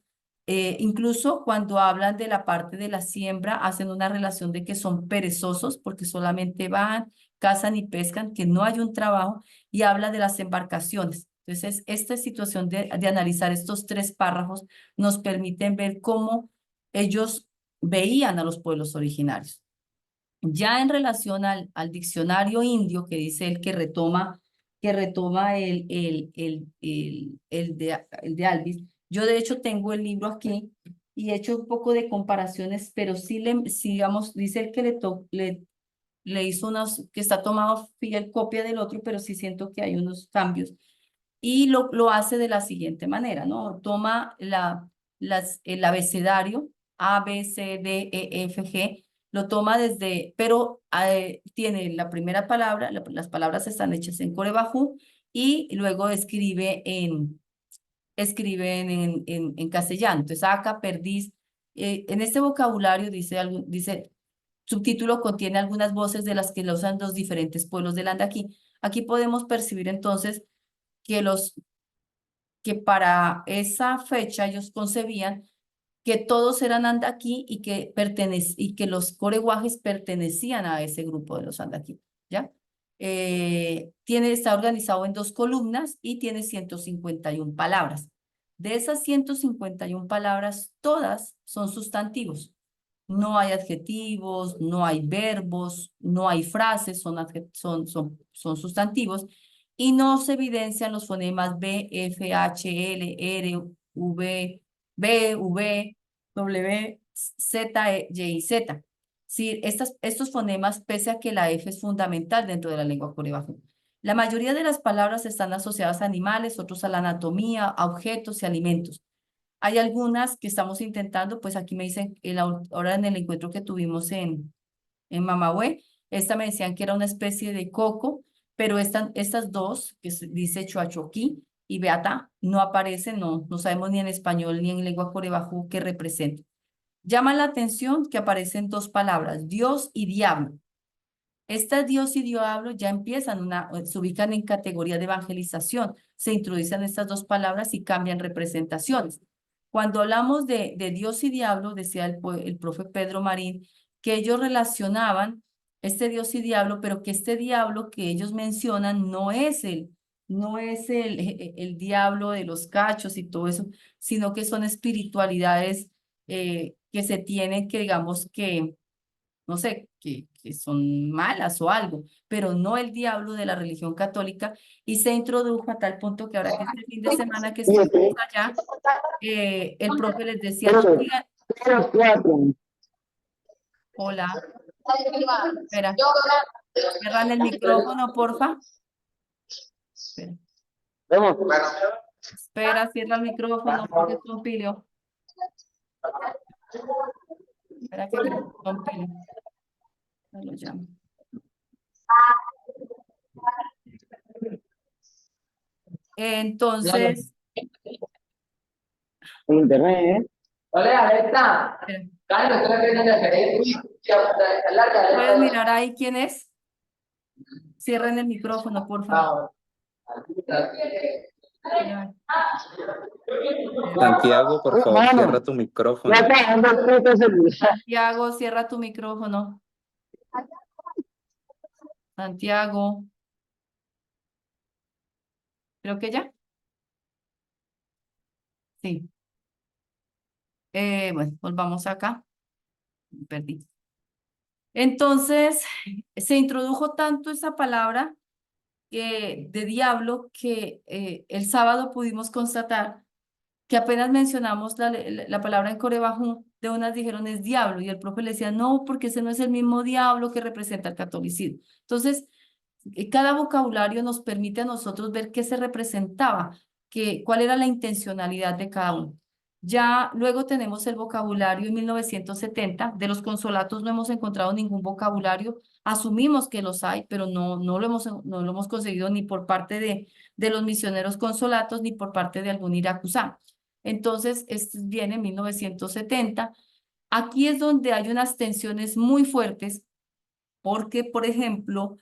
Incluso cuando hablan de la parte de la siembra, hacen una relación de que son perezosos porque solamente van, cazan y pescan, que no hay un trabajo, y habla de las embarcaciones. Entonces, esta situación de analizar estos tres párrafos nos permiten ver cómo ellos veían a los pueblos originarios. Ya en relación al diccionario indio que dice él que retoma el de Alvis, yo de hecho tengo el libro aquí y he hecho un poco de comparaciones, pero sí, digamos, dice él que le hizo unos, que está tomado fiel copia del otro, pero sí siento que hay unos cambios y lo hace de la siguiente manera, ¿no? Toma el abecedario A, B, C, D, E, F, G, lo toma pero tiene la primera palabra, las palabras están hechas en corebajú y luego escriben en castellano. Entonces, acá, perdiz. En este vocabulario dice, subtítulo contiene algunas voces de las que lo usan los diferentes pueblos del Andaquí. Aquí podemos percibir entonces que para esa fecha ellos concebían que todos eran andaquí y que los coreguajes pertenecían a ese grupo de los andaquí, ¿ya? Está organizado en 2 columnas y tiene 151 palabras. De esas 151 palabras, todas son sustantivos. No hay adjetivos, no hay verbos, no hay frases, son sustantivos y no se evidencian los fonemas B, F, H, L, R, V, B, V, W, Z, Y y Z. Sí, estos fonemas, pese a que la F es fundamental dentro de la lengua coreana. La mayoría de las palabras están asociadas a animales, otros a la anatomía, a objetos y alimentos. Hay algunas que estamos intentando, pues aquí me dicen, ahora en el encuentro que tuvimos en Mamagüey, esta me decían que era una especie de coco, pero estas dos, que dice Chuachoquí y Beata, no aparecen, no sabemos ni en español ni en lengua corebajú qué representan. Llama la atención que aparecen 2 palabras, Dios y diablo. Estas Dios y diablo ya se ubican en categoría de evangelización, se introducen estas 2 palabras y cambian representaciones. Cuando hablamos de Dios y diablo, decía el profe Pedro Marín, que ellos relacionaban este Dios y diablo, pero que este diablo que ellos mencionan no es el diablo de los cachos y todo eso, sino que son espiritualidades que se tienen que, digamos, que no sé, que son malas o algo, pero no el diablo de la religión católica, y se introdujo a tal punto que ahora que este fin de semana que estuvimos allá, el profe les decía, no digan, hola, espera, cierran el micrófono, porfa. Espera, espera, cierra el micrófono, porque es Pompilio. Espera que Pompilio. No lo llamo. Entonces, Internet, ¿eh? Hola, Alexa. ¿puedes mirar ahí quién es? Cierren el micrófono, por favor. Santiago, por favor, cierra tu micrófono. Santiago, cierra tu micrófono. Santiago. Creo que ya. Sí. Bueno, volvamos acá. Me perdí. Entonces, se introdujo tanto esa palabra de diablo que el sábado pudimos constatar que apenas mencionamos la palabra en corebajú, de unas dijeron es diablo, y el profe le decía, no, porque ese no es el mismo diablo que representa el catolicismo. Entonces, cada vocabulario nos permite a nosotros ver qué se representaba, cuál era la intencionalidad de cada uno. Ya luego tenemos el vocabulario en 1970, de los consolatos no hemos encontrado ningún vocabulario, asumimos que los hay, pero no lo hemos conseguido ni por parte de los misioneros consolatos ni por parte de algún iracusá. Entonces, este viene en 1970. Aquí es donde hay unas tensiones muy fuertes porque, por ejemplo,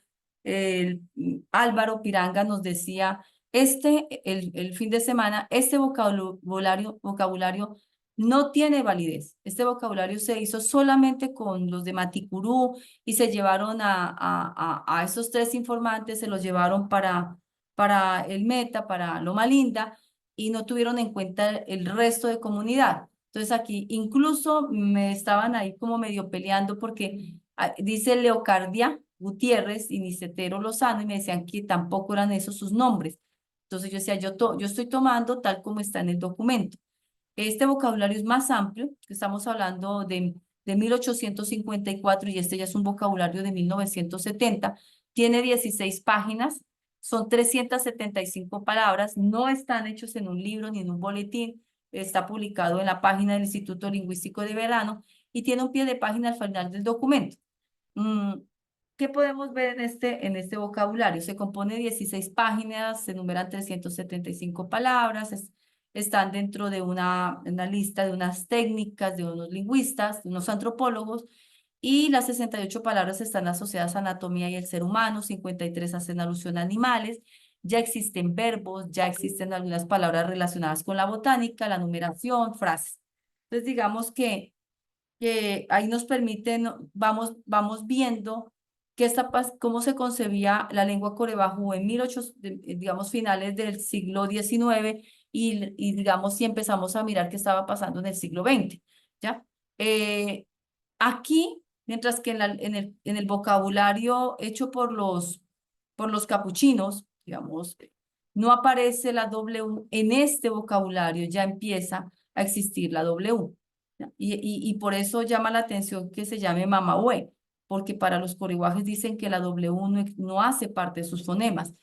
Álvaro Piranga nos decía, el fin de semana, este vocabulario no tiene validez. Este vocabulario se hizo solamente con los de Maticurú y se llevaron a esos 3 informantes, se los llevaron para el Meta, para Loma Linda, y no tuvieron en cuenta el resto de comunidad. Entonces aquí incluso me estaban ahí como medio peleando porque dice Leocardia Gutiérrez y Nicetero Lozano y me decían que tampoco eran esos sus nombres. Entonces yo decía, yo estoy tomando tal como está en el documento. Este vocabulario es más amplio, que estamos hablando de 1854 y este ya es un vocabulario de 1970. Tiene 16 páginas, son 375 palabras, no están hechos en un libro ni en un boletín, está publicado en la página del Instituto Lingüístico de Verano y tiene un pie de página al final del documento. ¿Qué podemos ver en este vocabulario? Se compone de 16 páginas, se enumeran 375 palabras, están dentro de una lista de unas técnicas, de unos lingüistas, de unos antropólogos, y las 68 palabras están asociadas a anatomía y el ser humano, 53 hacen alusión a animales, ya existen verbos, ya existen algunas palabras relacionadas con la botánica, la numeración, frases. Entonces, digamos que ahí nos permite, vamos viendo cómo se concebía la lengua corebajú en 1800, digamos, finales del siglo XIX y digamos, si empezamos a mirar qué estaba pasando en el siglo XX, ¿ya? Eh, Aquí, mientras que en el vocabulario hecho por los capuchinos, digamos, no aparece la W, en este vocabulario ya empieza a existir la W. ¿Ya? Y por eso llama la atención que se llame mamahue, porque para los coreguajes dicen que la W no hace parte de sus fonemas.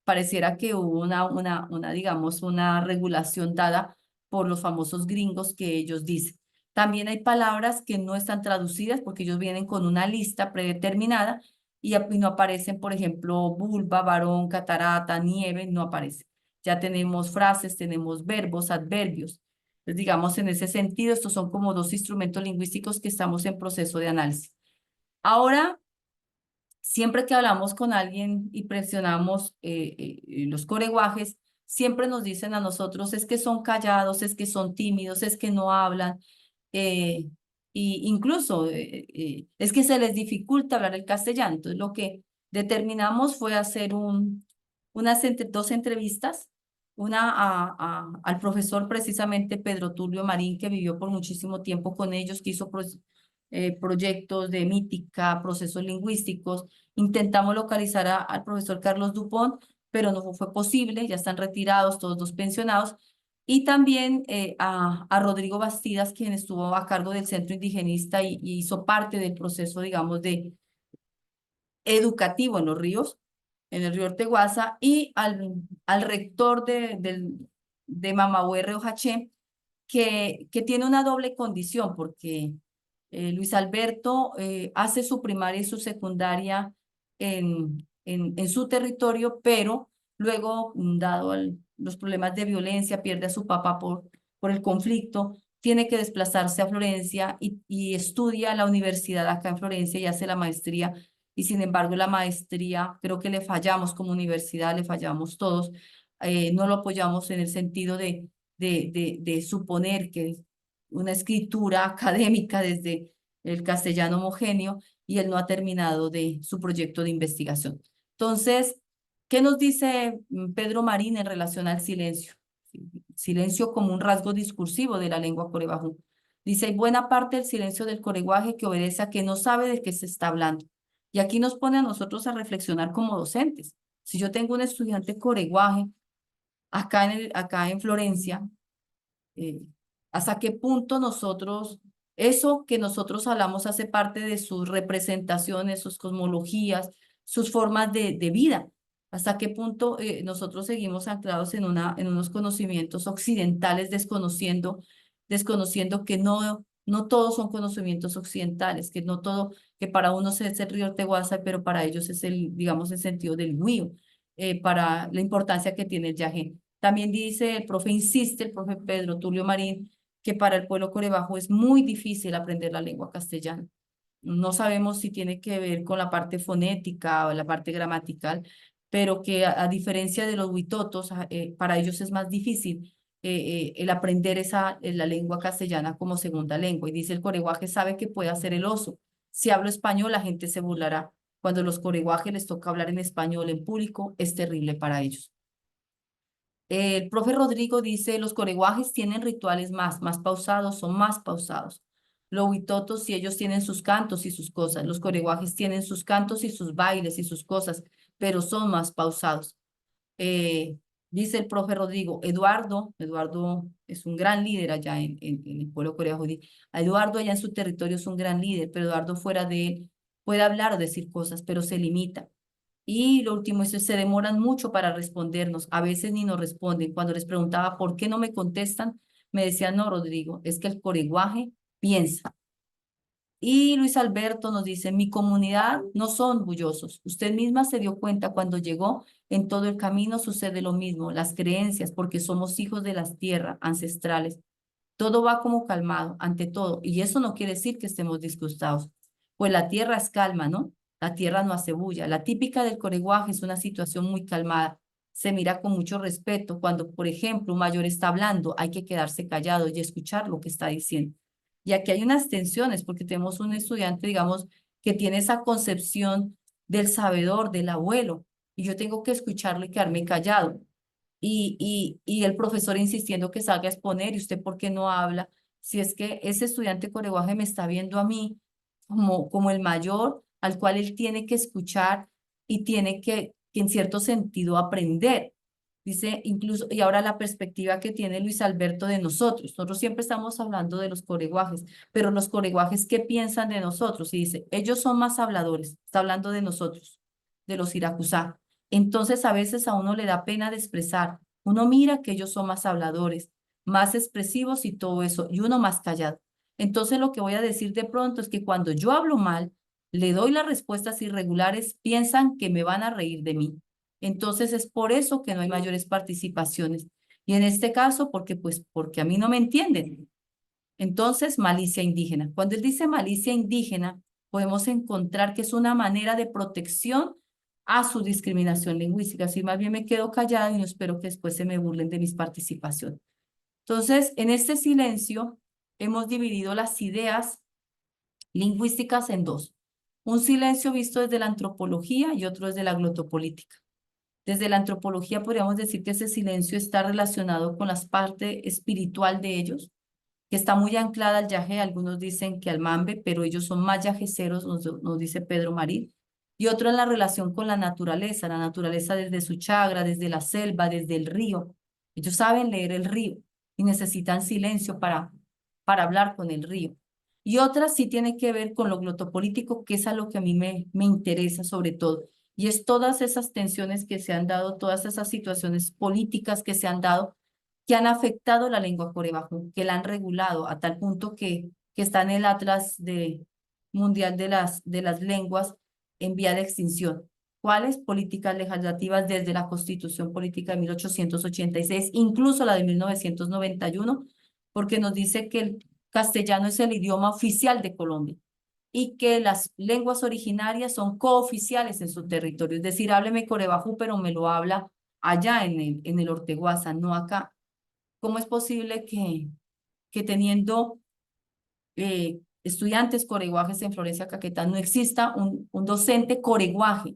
Pareciera que hubo digamos, una regulación dada por los famosos gringos que ellos dicen. También hay palabras que no están traducidas porque ellos vienen con una lista predeterminada y no aparecen, por ejemplo, vulva, varón, catarata, nieve, no aparece. Ya tenemos frases, tenemos verbos, adverbios. Entonces, digamos, en ese sentido, estos son como dos instrumentos lingüísticos que estamos en proceso de análisis. Ahora, siempre que hablamos con alguien y presionamos los coreguajes, siempre nos dicen a nosotros, es que son callados, es que son tímidos, es que no hablan, y incluso es que se les dificulta hablar el castellano. Entonces, lo que determinamos fue hacer dos entrevistas, una al profesor precisamente Pedro Tulio Marín, que vivió por muchísimo tiempo con ellos, que hizo proyectos de mítica, procesos lingüísticos. Intentamos localizar al profesor Carlos Dupont, pero no fue posible, ya están retirados, todos dos pensionados. Y también a Rodrigo Bastidas, quien estuvo a cargo del Centro Indigenista y hizo parte del proceso, digamos, de educativo en los ríos, en el río Orteguaza, y al rector de Mamahue Riohaché, que tiene una doble condición, porque Luis Alberto hace su primaria y su secundaria en su territorio, pero luego, dado los problemas de violencia, pierde a su papá por el conflicto, tiene que desplazarse a Florencia y estudia a la universidad acá en Florencia y hace la maestría. Y sin embargo, la maestría, creo que le fallamos como universidad, le fallamos todos, no lo apoyamos en el sentido de suponer que una escritura académica desde el castellano homogéneo y él no ha terminado de su proyecto de investigación. Entonces, ¿qué nos dice Pedro Marín en relación al silencio? Silencio como un rasgo discursivo de la lengua corebajú. Dice, hay buena parte del silencio del coreguaje que obedece a que no sabe de qué se está hablando. Y aquí nos pone a nosotros a reflexionar como docentes. Si yo tengo un estudiante coreguaje acá en Florencia, eh, hasta qué punto eso que nosotros hablamos hace parte de sus representaciones, sus cosmologías, sus formas de vida, hasta qué punto nosotros seguimos anclados en unos conocimientos occidentales, desconociendo que no todos son conocimientos occidentales, que no todo, que para unos es el río Teguasa, pero para ellos es digamos, el sentido del huío, para la importancia que tiene el yagé. También dice, el profe insiste, el profe Pedro Tulio Marín, que para el pueblo corebajo es muy difícil aprender la lengua castellana. No sabemos si tiene que ver con la parte fonética o la parte gramatical, pero que a diferencia de los huitotos, para ellos es más difícil el aprender la lengua castellana como segunda lengua. Y dice el coreguaje sabe que puede hacer el oso. Si hablo español, la gente se burlará. Cuando los coreguajes les toca hablar en español en público, es terrible para ellos. El profe Rodrigo dice, los coreguajes tienen rituales más pausados, son más pausados. Los huitotos, si ellos tienen sus cantos y sus cosas, los coreguajes tienen sus cantos y sus bailes y sus cosas, pero son más pausados. Eh, Dice el profe Rodrigo, Eduardo es un gran líder allá en el pueblo coreano. Eduardo allá en su territorio es un gran líder, pero Eduardo fuera de él puede hablar o decir cosas, pero se limita. Y lo último es que se demoran mucho para respondernos. A veces ni nos responden. Cuando les preguntaba por qué no me contestan, me decían, no, Rodrigo, es que el coreguaje piensa. Y Luis Alberto nos dice, mi comunidad no son bullosos. Usted misma se dio cuenta cuando llegó, en todo el camino sucede lo mismo, las creencias, porque somos hijos de las tierras ancestrales. Todo va como calmado, ante todo. Y eso no quiere decir que estemos disgustados. Pues la tierra es calma, ¿no? La tierra no hace bulla. La típica del coreguaje es una situación muy calmada. se mira con mucho respeto. Cuando, por ejemplo, un mayor está hablando, hay que quedarse callado y escuchar lo que está diciendo. Y aquí hay unas tensiones porque tenemos un estudiante, digamos, que tiene esa concepción del sabedor, del abuelo, y yo tengo que escucharlo y quedarme callado. Y el profesor insistiendo que salga a exponer, y usted por qué no habla, si es que ese estudiante de coreguaje me está viendo a mí como el mayor al cual él tiene que escuchar y tiene que en cierto sentido aprender. Dice incluso, y ahora la perspectiva que tiene Luis Alberto de nosotros. Nosotros siempre estamos hablando de los coreguajes, pero los coreguajes, ¿qué piensan de nosotros? Y dice, ellos son más habladores, está hablando de nosotros, de los iracusá. Entonces a veces a uno le da pena de expresar. Uno mira que ellos son más habladores, más expresivos y todo eso, y uno más callado. Entonces lo que voy a decir de pronto es que cuando yo hablo mal, le doy las respuestas irregulares, piensan que me van a reír de mí. Entonces es por eso que no hay mayores participaciones. Y en este caso, porque a mí no me entienden. Entonces, malicia indígena. Cuando él dice malicia indígena, podemos encontrar que es una manera de protección a su discriminación lingüística. Así más bien me quedo callada y no espero que después se me burlen de mis participaciones. Entonces, en este silencio hemos dividido las ideas lingüísticas en dos. Un silencio visto desde la antropología y otro desde la glotopolítica. Desde la antropología podríamos decir que ese silencio está relacionado con la parte espiritual de ellos, que está muy anclada al yaje. Algunos dicen que al mambe, pero ellos son más yajeceros, nos dice Pedro Marín. Y otro en la relación con la naturaleza desde su chagra, desde la selva, desde el río. Ellos saben leer el río y necesitan silencio para hablar con el río. Y otra sí tiene que ver con lo glotopolítico, que es a lo que a mí me interesa sobre todo. Y es todas esas tensiones que se han dado, todas esas situaciones políticas que se han dado, que han afectado la lengua corebajú, que la han regulado a tal punto que está en el Atlas Mundial de las Lenguas en vía de extinción. ¿Cuáles? Políticas legislativas desde la Constitución Política de 1886, incluso la de 1991, porque nos dice que el castellano es el idioma oficial de Colombia y que las lenguas originarias son cooficiales en su territorio. Es decir, hábleme corebajú, pero me lo habla allá en el Orteguaza, no acá. ¿Cómo es posible que teniendo estudiantes coreguajes en Florencia, Caquetá, no exista un docente coreguaje,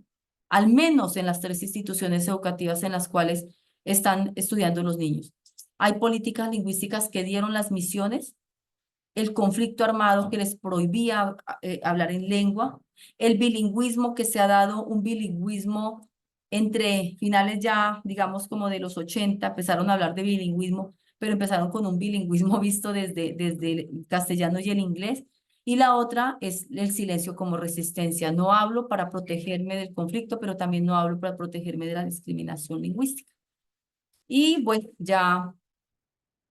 al menos en las 3 instituciones educativas en las cuales están estudiando los niños? Hay políticas lingüísticas que dieron las misiones, el conflicto armado que les prohibía hablar en lengua, el bilingüismo que se ha dado, un bilingüismo entre finales ya, digamos, como de los 80, empezaron a hablar de bilingüismo, pero empezaron con un bilingüismo visto desde el castellano y el inglés. Y la otra es el silencio como resistencia. No hablo para protegerme del conflicto, pero también no hablo para protegerme de la discriminación lingüística. Y bueno, ya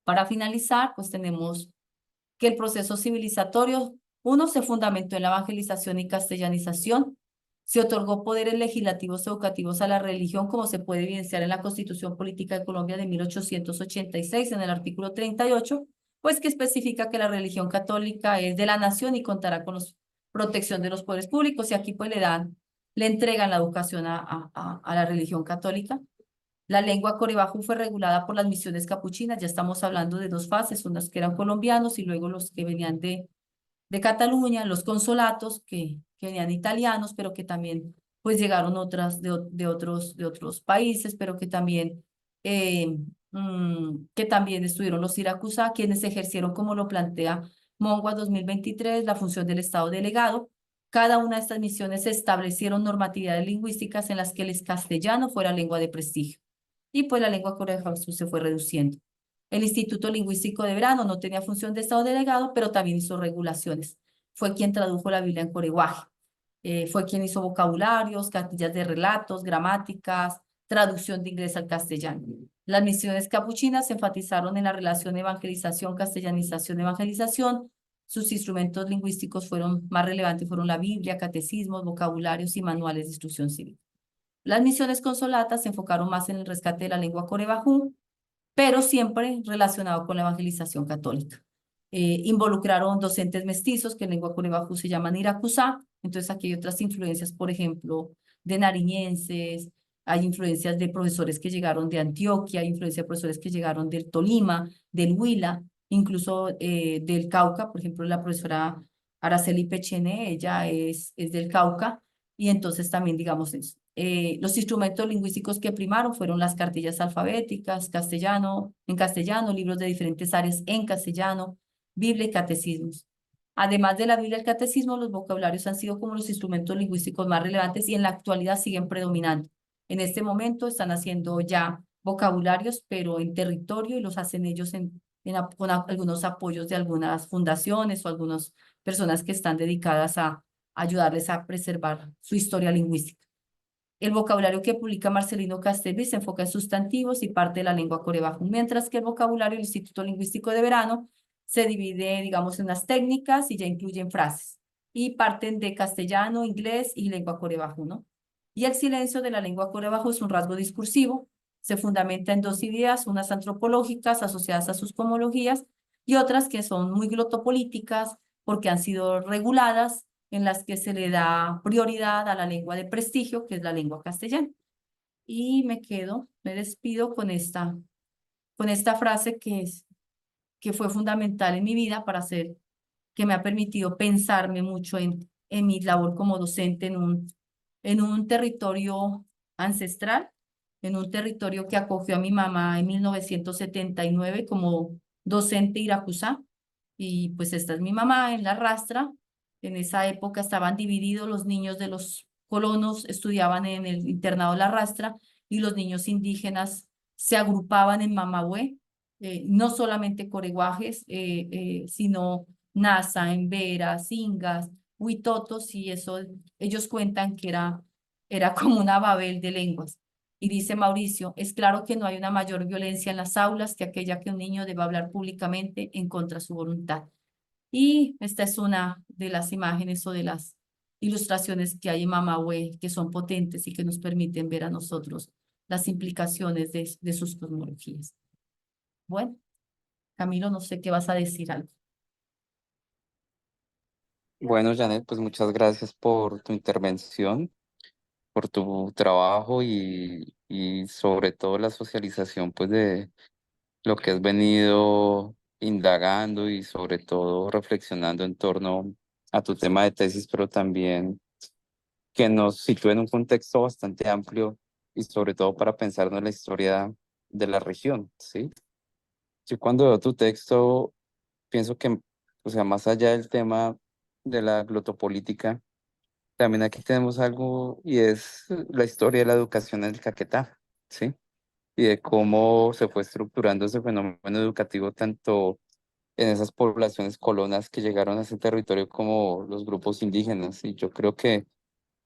para finalizar, pues tenemos que el proceso civilizatorio, uno, se fundamentó en la evangelización y castellanización, se otorgó poderes legislativos educativos a la religión, como se puede evidenciar en la Constitución Política de Colombia de 1886, en el artículo 38, pues que especifica que la religión católica es de la nación y contará con la protección de los poderes públicos, y aquí pues le entregan la educación a la religión católica. La lengua corebajú fue regulada por las misiones capuchinas. Ya estamos hablando de dos fases, unas que eran colombianos y luego los que venían de Cataluña, los consolatos que venían italianos, pero que también pues llegaron otras de otros países, pero eh, que también estuvieron los siracusá, quienes ejercieron, como lo plantea Mongua 2023, la función del Estado delegado. Cada una de estas misiones establecieron normatividades lingüísticas en las que el castellano fuera lengua de prestigio, y pues la lengua coreana se fue reduciendo. El Instituto Lingüístico de Verano no tenía función de Estado delegado, pero también hizo regulaciones. Fue quien tradujo la Biblia en coreguaje. Fue quien hizo vocabularios, cartillas de relatos, gramáticas, traducción de inglés al castellano. Las misiones capuchinas se enfatizaron en la relación evangelización, castellanización, evangelización. Sus instrumentos lingüísticos más relevantes fueron la Biblia, catecismos, vocabularios y manuales de instrucción cívica. Las misiones consolatas se enfocaron más en el rescate de la lengua corebajú, pero siempre relacionado con la evangelización católica. Involucraron docentes mestizos, que en lengua corebajú se llaman iracusá. Entonces aquí hay otras influencias, por ejemplo, de nariñenses, hay influencias de profesores que llegaron de Antioquia, hay influencia de profesores que llegaron del Tolima, del Huila, incluso del Cauca. Por ejemplo, la profesora Araceli Pechene, ella es del Cauca, y entonces también digamos eso. Los instrumentos lingüísticos que primaron fueron las cartillas alfabéticas, en castellano, libros de diferentes áreas en castellano, Biblia y catecismos. Además de la Biblia y el catecismo, los vocabularios han sido como los instrumentos lingüísticos más relevantes y en la actualidad siguen predominando. En este momento están haciendo ya vocabularios, pero en territorio, y los hacen ellos con algunos apoyos de algunas fundaciones o algunas personas que están dedicadas a ayudarles a preservar su historia lingüística. El vocabulario que publica Marcelino Castellví se enfoca en sustantivos y parte de la lengua corebajú, mientras que el vocabulario del Instituto Lingüístico de Verano se divide, digamos, en unas técnicas y ya incluyen frases, y parten de castellano, inglés y lengua corebajú, ¿no? Y el silencio de la lengua corebajú es un rasgo discursivo, se fundamenta en dos ideas, unas antropológicas asociadas a sus cosmologías y otras que son muy glotopolíticas porque han sido reguladas, en las que se le da prioridad a la lengua de prestigio, que es la lengua castellana. Y me despido con esta frase que fue fundamental en mi vida para hacer, que me ha permitido pensarme mucho en mi labor como docente en un territorio ancestral, en un territorio que acogió a mi mamá en 1979 como docente iracusá. Y pues esta es mi mamá en la rastra. En esa época estaban divididos los niños de los colonos, estudiaban en el internado La Rastra, y los niños indígenas se agrupaban en Mamahue, no solamente coreguajes, sino Nasa, Emberas, Ingas, Huitotos, y eso ellos cuentan que era como una Babel de lenguas. Y dice Mauricio, es claro que no hay una mayor violencia en las aulas que aquella que un niño deba hablar públicamente en contra de su voluntad. Y esta es una de las imágenes o de las ilustraciones que hay en Mamahue que son potentes y que nos permiten ver a nosotros las implicaciones de sus cosmologías. Bueno, Camilo, no sé qué vas a decir algo. Bueno, Janet, pues muchas gracias por tu intervención, por tu trabajo y sobre todo la socialización pues de lo que has venido indagando y sobre todo reflexionando en torno a tu tema de tesis, pero también que nos sitúe en un contexto bastante amplio y sobre todo para pensar en la historia de la región, ¿sí? Yo cuando veo tu texto pienso que, o sea, más allá del tema de la glotopolítica, también aquí tenemos algo y es la historia de la educación en el Caquetá, ¿sí? Y de cómo se fue estructurando ese fenómeno educativo tanto en esas poblaciones colonas que llegaron a ese territorio como los grupos indígenas. Y yo creo que,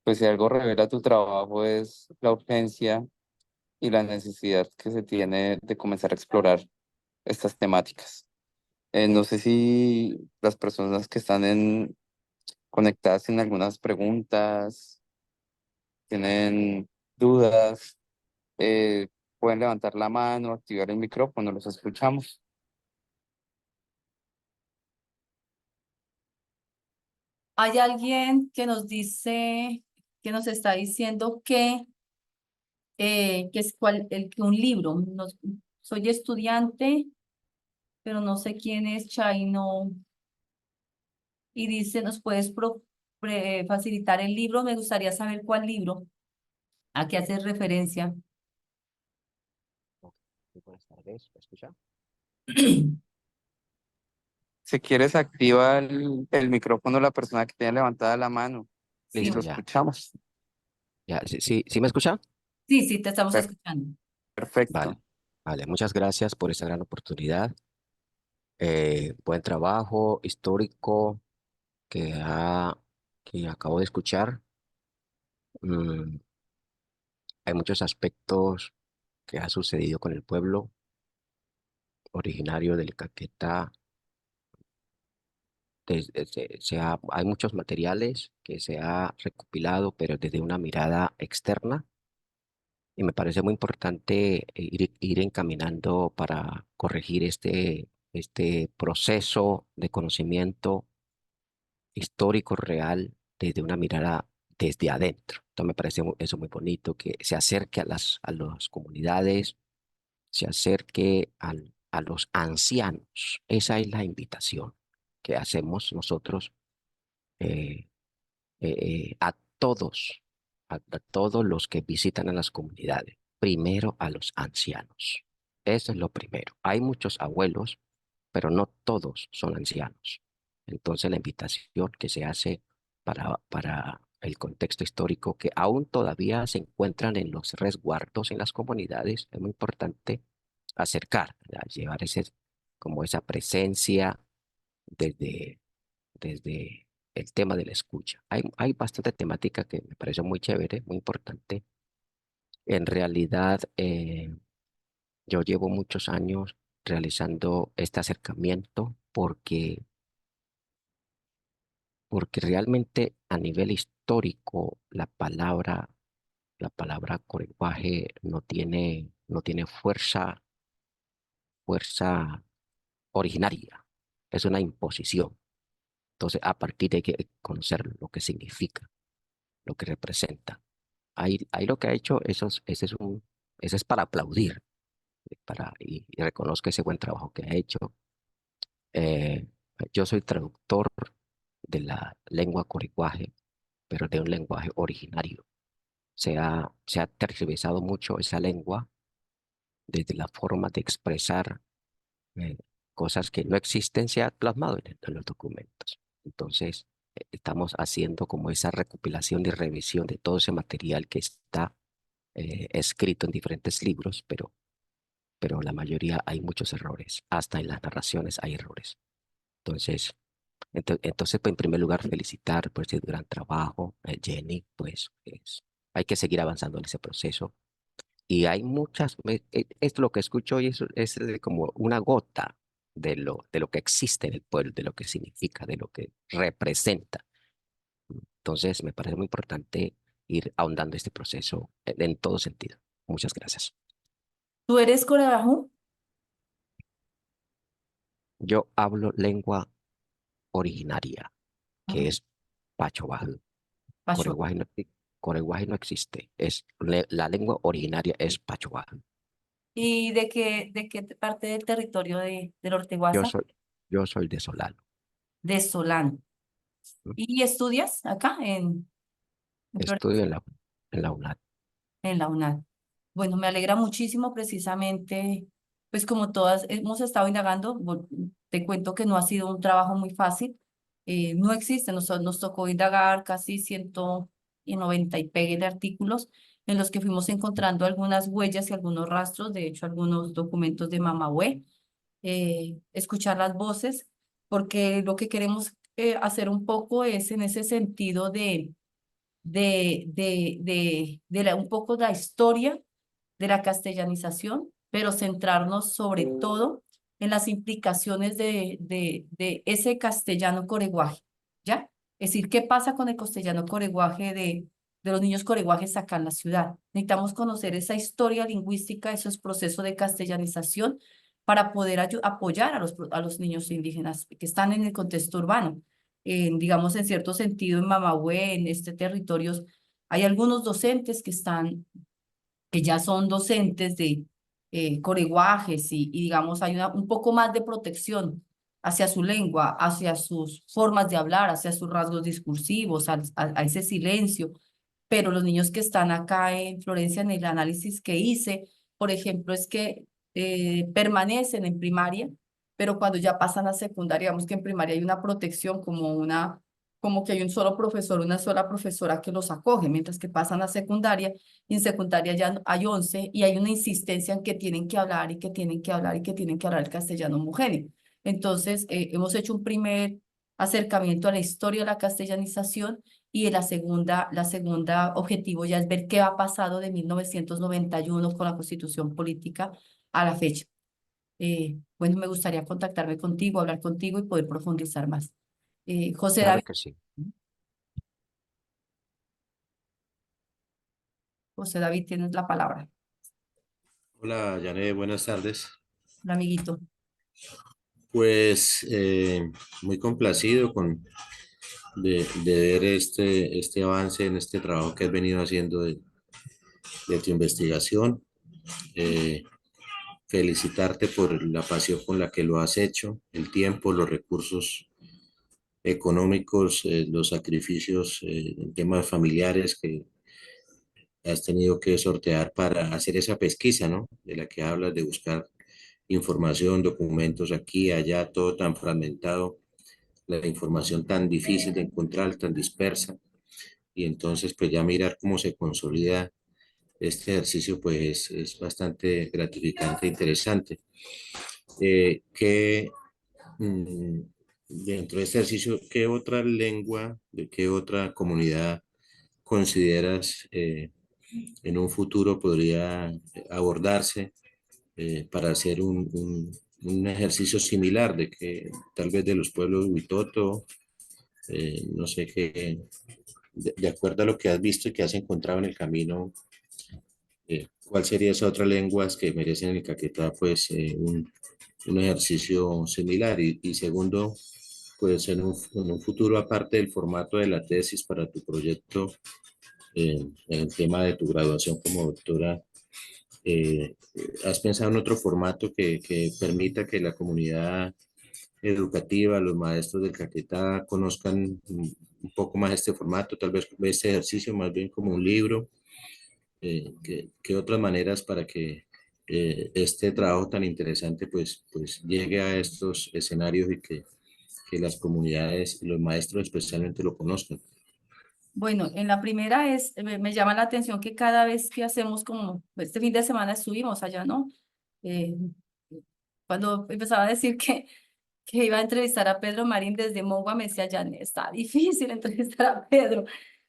pues si algo revela tu trabajo es la urgencia y la necesidad que se tiene de comenzar a explorar estas temáticas. No sé si las personas que están conectadas tienen algunas preguntas, tienen dudas, eh, pueden levantar la mano, activar el micrófono, los escuchamos. Hay alguien que nos dice, que nos está diciendo que es que un libro. Soy estudiante, pero no sé quién es Chaino, y dice, ¿nos puedes facilitar el libro? Me gustaría saber cuál libro, a qué hace referencia. Ok, buenas tardes, ¿me escucha? Si quieres, activa el micrófono la persona que tiene levantada la mano y Sí, lo Listo, ya, escuchamos. ya, sí me escucha? sí, sí, te estamos Per- escuchando. Vale, Perfecto. vale, muchas gracias por esta gran oportunidad. Buen trabajo histórico que, que acabo de escuchar. Mm, hay muchos aspectos que ha sucedido con el pueblo originario del Caquetá. Hay muchos materiales que se ha recopilado, pero desde una mirada externa. Y me parece muy importante ir encaminando para corregir este proceso de conocimiento histórico real desde una mirada desde adentro. Entonces me parece eso muy bonito, que se acerque a las comunidades, se acerque a los ancianos. Esa es la invitación que hacemos nosotros eh, a todos, a todos los que visitan a las comunidades. Primero a los ancianos. Eso es lo primero. Hay muchos abuelos, pero no todos son ancianos. Entonces la invitación que se hace para el contexto histórico que aún todavía se encuentran en los resguardos en las comunidades, es muy importante acercar, ¿verdad? Llevar como esa presencia desde, desde el tema de la escucha. Hay bastante temática que me parece muy chévere, muy importante. En realidad, yo llevo muchos años realizando este acercamiento porque realmente a nivel histórico la palabra corenguaje no tiene fuerza originaria, es una imposición. Entonces, a partir de que conocer lo que significa, lo que representa. Ahí lo que ha hecho, ese es para aplaudir, y reconozco ese buen trabajo que ha hecho. Eh, yo soy traductor de la lengua coricuaje, pero de un lenguaje originario. Se ha tergiversado mucho esa lengua desde la forma de expresar eh, cosas que no existen, se ha plasmado en los documentos. Entonces, estamos haciendo como esa recopilación y revisión de todo ese material que está escrito en diferentes libros, pero la mayoría hay muchos errores. Hasta en las narraciones hay errores. Entonces, pues, en primer lugar, felicitar por ese gran trabajo, Jenny, pues hay que seguir avanzando en ese proceso. Y hay es lo que escucho y eso es como una gota de lo que existe en el pueblo, de lo que significa, de lo que representa. Entonces, me parece muy importante ir ahondando este proceso en todo sentido. Muchas gracias. ¿Tú eres corebajú? Yo hablo lengua originaria, que Ajá. es Pachobajú. Pacho. Coreguaje no existe. La lengua originaria es Pachobajú. ¿Y de qué parte del territorio de Yo Orteguaza? soy, yo soy de Solano. De Solán. ¿No? ¿Y estudias acá en Estudio Florencia? en la UNAD. En la UNAD. Bueno, me alegra muchísimo precisamente, pues como todas hemos estado indagando, te cuento que no ha sido un trabajo muy fácil. No existe, nos tocó indagar casi 190 y pegue de artículos en los que fuimos encontrando algunas huellas y algunos rastros, de hecho algunos documentos de Mamahue, escuchar las voces, porque lo que queremos hacer un poco es en ese sentido un poco la historia de la castellanización, pero centrarnos sobre todo en las implicaciones de ese castellano coreguaje, ¿ya? Es decir, ¿qué pasa con el castellano coreguaje de los niños coreguajes acá en la ciudad? Necesitamos conocer esa historia lingüística, esos procesos de castellanización para poder apoyar a los niños indígenas que están en el contexto urbano digamos, en cierto sentido, en Mamagüey, en este territorio, hay algunos docentes que ya son docentes de coreguajes y digamos, hay un poco más de protección hacia su lengua, hacia sus formas de hablar, hacia sus rasgos discursivos, a ese silencio. Pero los niños que están acá en Florencia, en el análisis que hice, por ejemplo, es que permanecen en primaria, pero cuando ya pasan a secundaria, digamos que en primaria hay una protección como que hay un solo profesor, una sola profesora que los acoge, mientras que pasan a secundaria, y en secundaria ya hay 11 y hay una insistencia en que tienen que hablar y que tienen que hablar y que tienen que hablar el castellano homogéneo. Entonces, hemos hecho un primer acercamiento a la historia de la castellanización y la segunda objetivo ya es ver qué ha pasado de 1991 con la Constitución Política a la fecha. Bueno, me gustaría contactarme contigo, hablar contigo y poder profundizar más. José Claro David, que sí. José David, tienes la palabra, Hola, Janet, buenas tardes. un amiguito. Pues muy complacido de ver este avance en este trabajo que has venido haciendo de tu investigación. Eh, Felicitarte por la pasión con la que lo has hecho, el tiempo, los recursos económicos, los sacrificios en temas familiares que has tenido que sortear para hacer esa pesquisa, ¿no? De la que hablas, de buscar información, documentos aquí, allá, todo tan fragmentado, la información tan difícil de encontrar, tan dispersa. Y entonces, pues ya mirar cómo se consolida este ejercicio, pues es bastante gratificante e interesante. ¿Qué, mm, dentro de este ejercicio, qué otra lengua, de qué otra comunidad consideras en un futuro podría abordarse para hacer un ejercicio similar de que tal vez de los pueblos Huitoto, no sé qué, de acuerdo a lo que has visto y que has encontrado en el camino, ¿cuál sería esa otra lenguas que merecen en el Caquetá pues un ejercicio similar? Y segundo, pues en un futuro, aparte del formato de la tesis para tu proyecto, en el tema de tu graduación como doctora, eh, ¿has pensado en otro formato que permita que la comunidad educativa, los maestros del Caquetá conozcan un poco más este formato, tal vez este ejercicio más bien como un libro? ¿Qué otras maneras para que este trabajo tan interesante pues llegue a estos escenarios y que las comunidades y los maestros especialmente lo conozcan? Bueno, en la primera me llama la atención que cada vez que hacemos como, este fin de semana estuvimos allá, ¿no? Eh, Cuando empezaba a decir que iba a entrevistar a Pedro Marín desde Mogua, me decía, ya está difícil entrevistar a Pedro.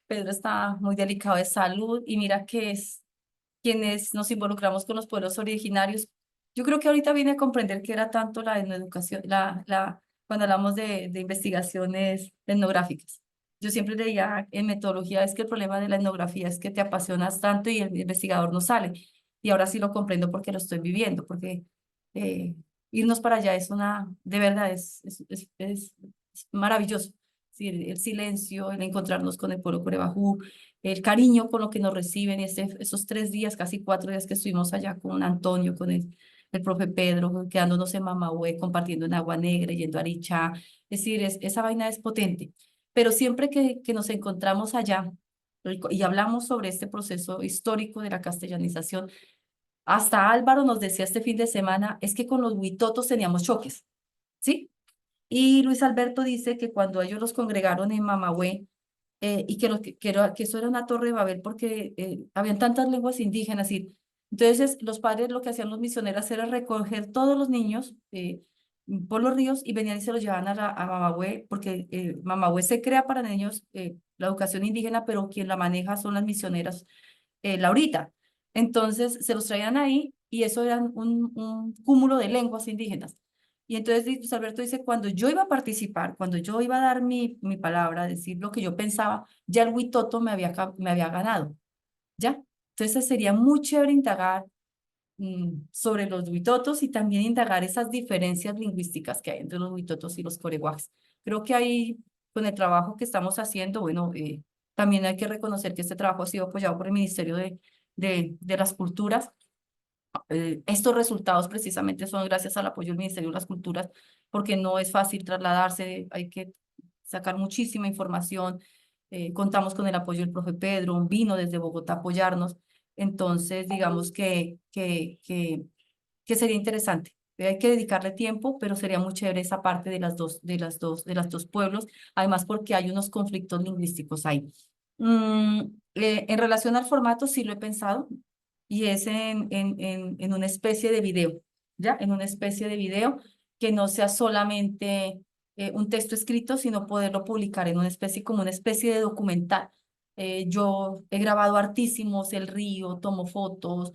Pedro está muy delicado de salud y mira que es quienes nos involucramos con los pueblos originarios. Yo creo que ahorita vine a comprender que era tanto la etnoeducación, cuando hablamos de investigaciones etnográficas. Yo siempre leía en metodología, es que el problema de la etnografía es que te apasionas tanto y el investigador no sale. Y ahora sí lo comprendo porque lo estoy viviendo, porque eh, irnos para allá es de verdad, es maravilloso. Sí, el silencio, el encontrarnos con el pueblo Corebajú, el cariño con lo que nos reciben, esos 3 días, casi 4 días que estuvimos allá con Antonio, con el profe Pedro, quedándonos en Mamahue, compartiendo en Agua Negra, yendo a Arichá. Es decir, esa vaina es potente. Pero siempre que nos encontramos allá y hablamos sobre este proceso histórico de la castellanización, hasta Álvaro nos decía este fin de semana, es que con los huitotos teníamos choques, ¿sí? Y Luis Alberto dice que cuando ellos los congregaron en Mamahue, y que eso era una torre de Babel porque habían tantas lenguas indígenas. Y entonces los padres lo que hacían los misioneros era recoger todos los niños por los ríos y venían y se los llevaban a Mamahue, porque Mamahue se crea para niños, la educación indígena, pero quien la maneja son las misioneras Laurita. Entonces se los traían ahí y eso era un cúmulo de lenguas indígenas. Y entonces Luis Alberto dice, cuando yo iba a participar, cuando yo iba a dar mi palabra, decir lo que yo pensaba, ya el Huitoto me había ganado, ¿ya? Entonces sería muy chévere indagar sobre los Huitotos y también indagar esas diferencias lingüísticas que hay entre los Huitotos y los Coreguajes. Creo que ahí, con el trabajo que estamos haciendo, bueno, también hay que reconocer que este trabajo ha sido apoyado por el Ministerio de las Culturas. Estos resultados precisamente son gracias al apoyo del Ministerio de las Culturas, porque no es fácil trasladarse, hay que sacar muchísima información. Contamos con el apoyo del profe Pedro, vino desde Bogotá a apoyarnos. Entonces, digamos que sería interesante. Hay que dedicarle tiempo, pero sería muy chévere esa parte de las dos pueblos, además porque hay unos conflictos lingüísticos ahí. En relación al formato, sí lo he pensado y es en una especie de video, ¿ya? En una especie de video que no sea solamente un texto escrito, sino poderlo publicar en una especie, como una especie de documental. Yo he grabado hartísimos el río, tomo fotos,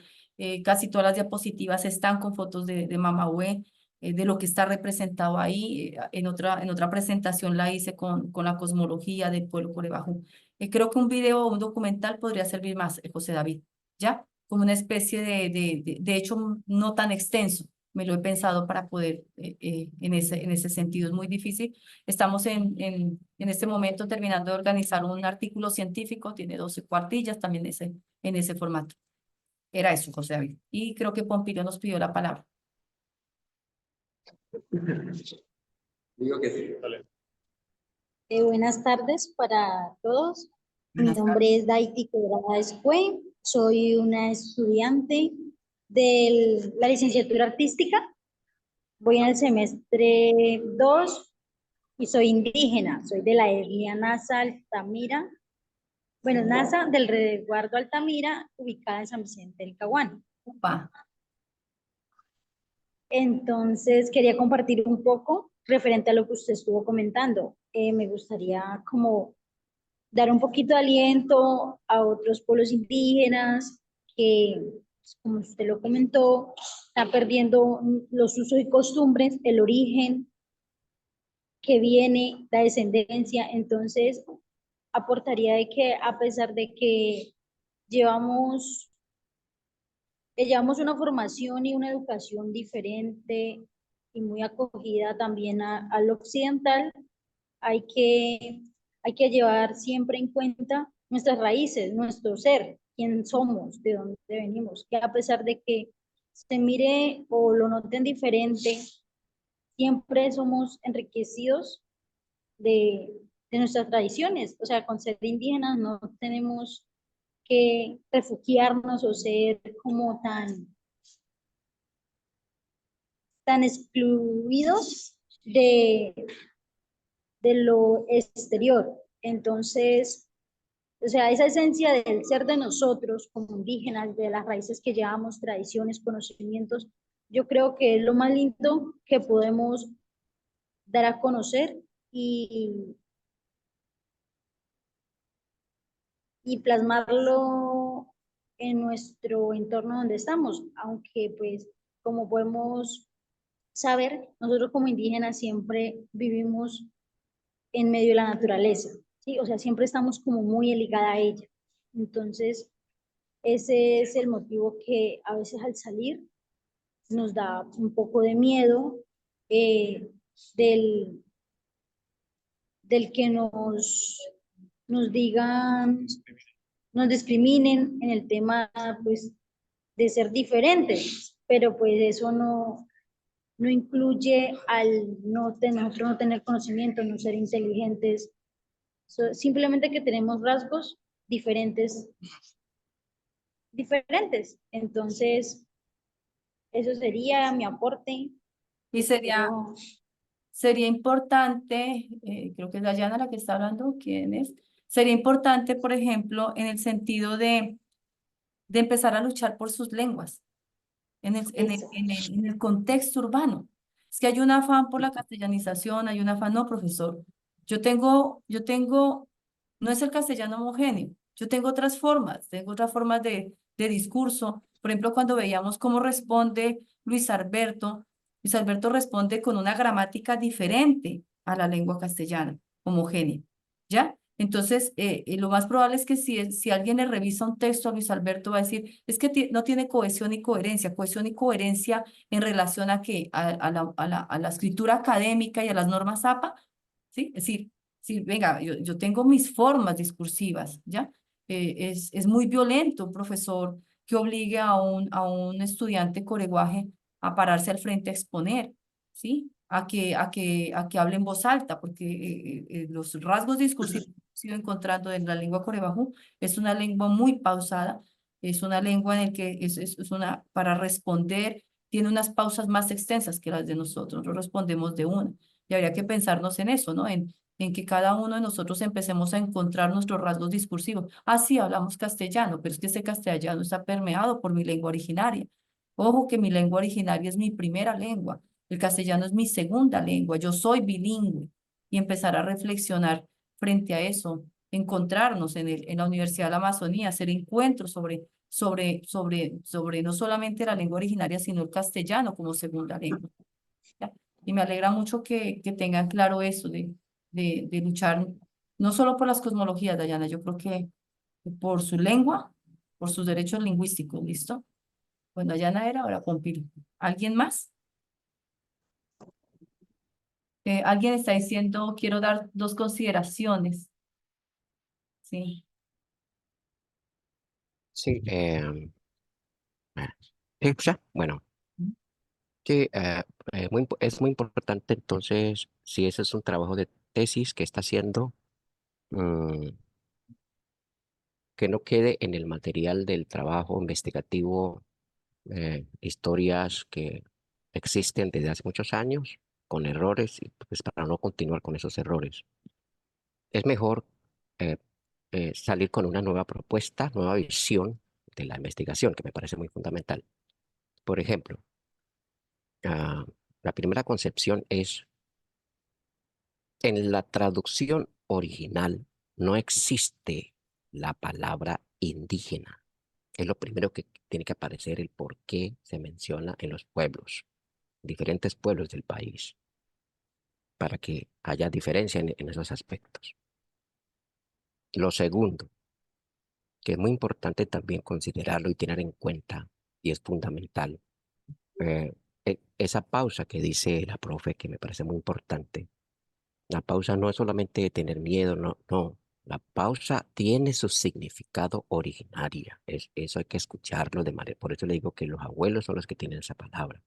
casi todas las diapositivas están con fotos de Mamahue, de lo que está representado ahí. En otra presentación la hice con la cosmología del pueblo Corebajú. Creo que un video o un documental podría servir más, José David, ¿ya? Como una especie de hecho no tan extenso, me lo he pensado para poder, en ese sentido es muy difícil. Estamos en este momento terminando de organizar un artículo científico, tiene 12 cuartillas, también en ese formato. Era eso, José David. Y creo que Pompilio nos pidió la palabra. Digo que sí. Buenas tardes para todos. Mi Buenas tardes. nombre es Daity Quebrada Escue. Soy una estudiante de la licenciatura artística. Voy en el semestre 2 y soy indígena. Soy de la etnia Nasa Altamira. Bueno, Nasa del resguardo Altamira, ubicada en San Vicente del Caguán. Upa. Entonces, quería compartir un poco referente a lo que usted estuvo comentando. Me gustaría como dar un poquito de aliento a otros pueblos indígenas que, pues, como usted lo comentó, están perdiendo los usos y costumbres, el origen que viene, la descendencia. Entonces, aportaría de que a pesar de que llevamos, llevamos una formación y una educación diferente y muy acogida también al occidental, hay que, hay que llevar siempre en cuenta nuestras raíces, nuestro ser, quién somos, de dónde venimos, que a pesar de que se mire o lo noten diferente, siempre somos enriquecidos de nuestras tradiciones. O sea, con ser indígenas no tenemos que refugiarnos o ser como tan excluidos de lo exterior. Entonces, o sea, esa esencia del ser de nosotros como indígenas, de las raíces que llevamos, tradiciones, conocimientos, yo creo que es lo más lindo que podemos dar a conocer y plasmarlo en nuestro entorno donde estamos, aunque pues como podemos saber, nosotros como indígenas siempre vivimos en medio de la naturaleza, ¿sí? O sea, siempre estamos como muy ligada a ella. Entonces, ese es el motivo que a veces al salir nos da un poco de miedo eh, del, del que nos digan, nos discriminen en el tema pues de ser diferentes, pero pues eso no incluye al nosotros no tener conocimiento, no ser inteligentes, simplemente que tenemos rasgos diferentes, diferentes. Entonces, eso sería mi aporte. Y sería, Espero- sería importante, creo que es Dayana la que está hablando, ¿quién es? Sería importante, por ejemplo, en el sentido de empezar a luchar por sus lenguas, eso. en el contexto urbano. Es que hay un afán por la castellanización, hay un afán, no, profesor. No es el castellano homogéneo, yo tengo otras formas de discurso. Por ejemplo, cuando veíamos cómo responde Luis Alberto responde con una gramática diferente a la lengua castellana, homogénea, ¿ya? Entonces, lo más probable es que si alguien le revisa un texto a Luis Alberto va a decir, es que no tiene cohesión y coherencia en relación a, que, a la escritura académica y a las normas APA, ¿sí? Es decir, sí, venga, yo tengo mis formas discursivas, ¿ya? Es muy violento un profesor que obligue a un estudiante coreguaje a pararse al frente a exponer, ¿sí? A que hable en voz alta, porque los rasgos discursivos que he ido encontrando en la lengua corebajú es una lengua muy pausada, es una lengua en la que es una, para responder, tiene unas pausas más extensas que las de nosotros, no respondemos de una. Y habría que pensarnos en eso, ¿no? En que cada uno de nosotros empecemos a encontrar nuestros rasgos discursivos. Ah, sí, hablamos castellano, pero es que ese castellano está permeado por mi lengua originaria. Ojo que mi lengua originaria es mi primera lengua, el castellano es mi segunda lengua, yo soy bilingüe y empezar a reflexionar frente a eso, encontrarnos en la Universidad de la Amazonía, hacer encuentros sobre no solamente la lengua originaria, sino el castellano como segunda lengua. ¿Ya? Y me alegra mucho que tengan claro eso de luchar no solo por las cosmologías, Dayana, yo creo que por su lengua, por sus derechos lingüísticos, ¿listo? Bueno, Dayana era, ahora Pompilio. ¿Alguien más? Alguien está diciendo, quiero dar dos consideraciones. Sí. Sí, sí, pues ya, bueno, sí, es muy importante entonces, si ese es un trabajo de tesis que está haciendo, mm, que no quede en el material del trabajo investigativo historias que existen desde hace muchos años con errores y pues para no continuar con esos errores. Es mejor eh, salir con una nueva propuesta, nueva visión de la investigación, que me parece muy fundamental. Por ejemplo, la primera concepción es, en la traducción original no existe la palabra indígena. Es lo primero que tiene que aparecer, el por qué se menciona en los pueblos, diferentes pueblos del país, para que haya diferencia en esos aspectos. Lo segundo, que es muy importante también considerarlo y tener en cuenta, y es fundamental, esa pausa que dice la profe, que me parece muy importante. La pausa no es solamente tener miedo, no, no. La pausa tiene su significado originario. Eso hay que escucharlo de manera. Por eso le digo que los abuelos son los que tienen esa palabra.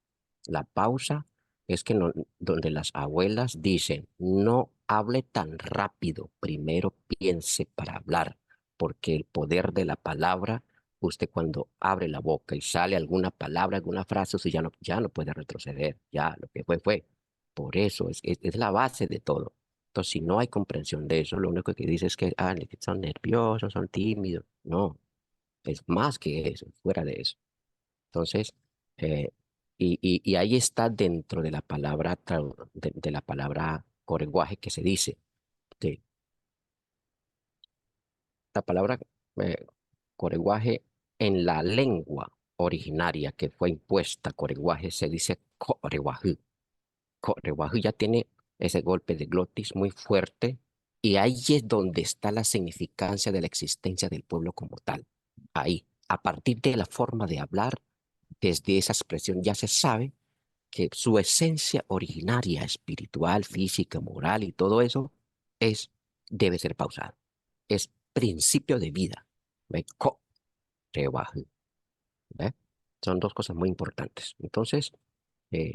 La pausa es que donde las abuelas dicen, no hable tan rápido, primero piense para hablar, porque el poder de la palabra, usted cuando abre la boca y sale alguna palabra, alguna frase, usted ya no puede retroceder, ya lo que fue, fue. Por eso es la base de todo. Entonces, si no hay comprensión de eso, lo único que dice es que, que son nerviosos, son tímidos. No, es más que eso, fuera de eso. Entonces, eh, y ahí está dentro de la palabra, de la palabra coreguaje que se dice. Que la palabra eh, coreguaje en la lengua originaria que fue impuesta, coreguaje, se dice coreguajú. Coreguajú ya tiene ese golpe de glotis muy fuerte y ahí es donde está la significancia de la existencia del pueblo como tal. Ahí, a partir de la forma de hablar, desde esa expresión ya se sabe que su esencia originaria, espiritual, física, moral y todo eso debe ser pausado. Es principio de vida. ¿Ve? Coreguajú, ¿ve? Son dos cosas muy importantes. Entonces, eh,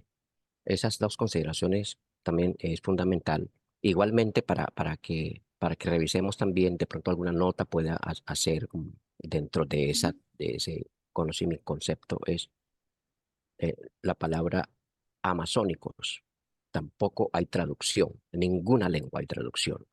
esas dos consideraciones también es fundamental. Igualmente para que revisemos también de pronto alguna nota pueda hacer dentro de ese conocimiento, concepto, es la palabra amazónicos. Tampoco hay traducción, en ninguna lengua hay traducción.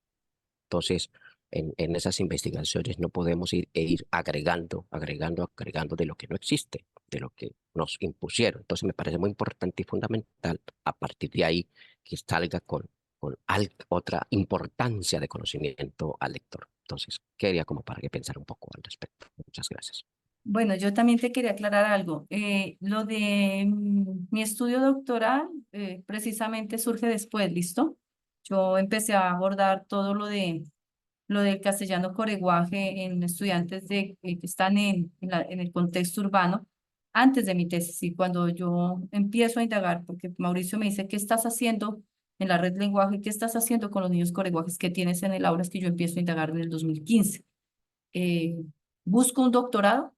Entonces, en esas investigaciones no podemos ir agregando de lo que no existe, de lo que nos impusieron. Entonces, me parece muy importante y fundamental a partir de ahí que salga con otra importancia de conocimiento al lector. Entonces, quería como para que pensar un poco al respecto. Muchas gracias. Bueno, yo también te quería aclarar algo. Lo de mi estudio doctoral precisamente surge después, ¿listo? Yo empecé a abordar todo lo del castellano coreguaje en estudiantes que están en el contexto urbano antes de mi tesis. Y cuando yo empiezo a indagar, porque Mauricio me dice, ¿qué estás haciendo en la red lenguaje? ¿Qué estás haciendo con los niños coreguajes que tienes en el aula? Es que yo empiezo a indagar en el 2015. Eh, Busco un doctorado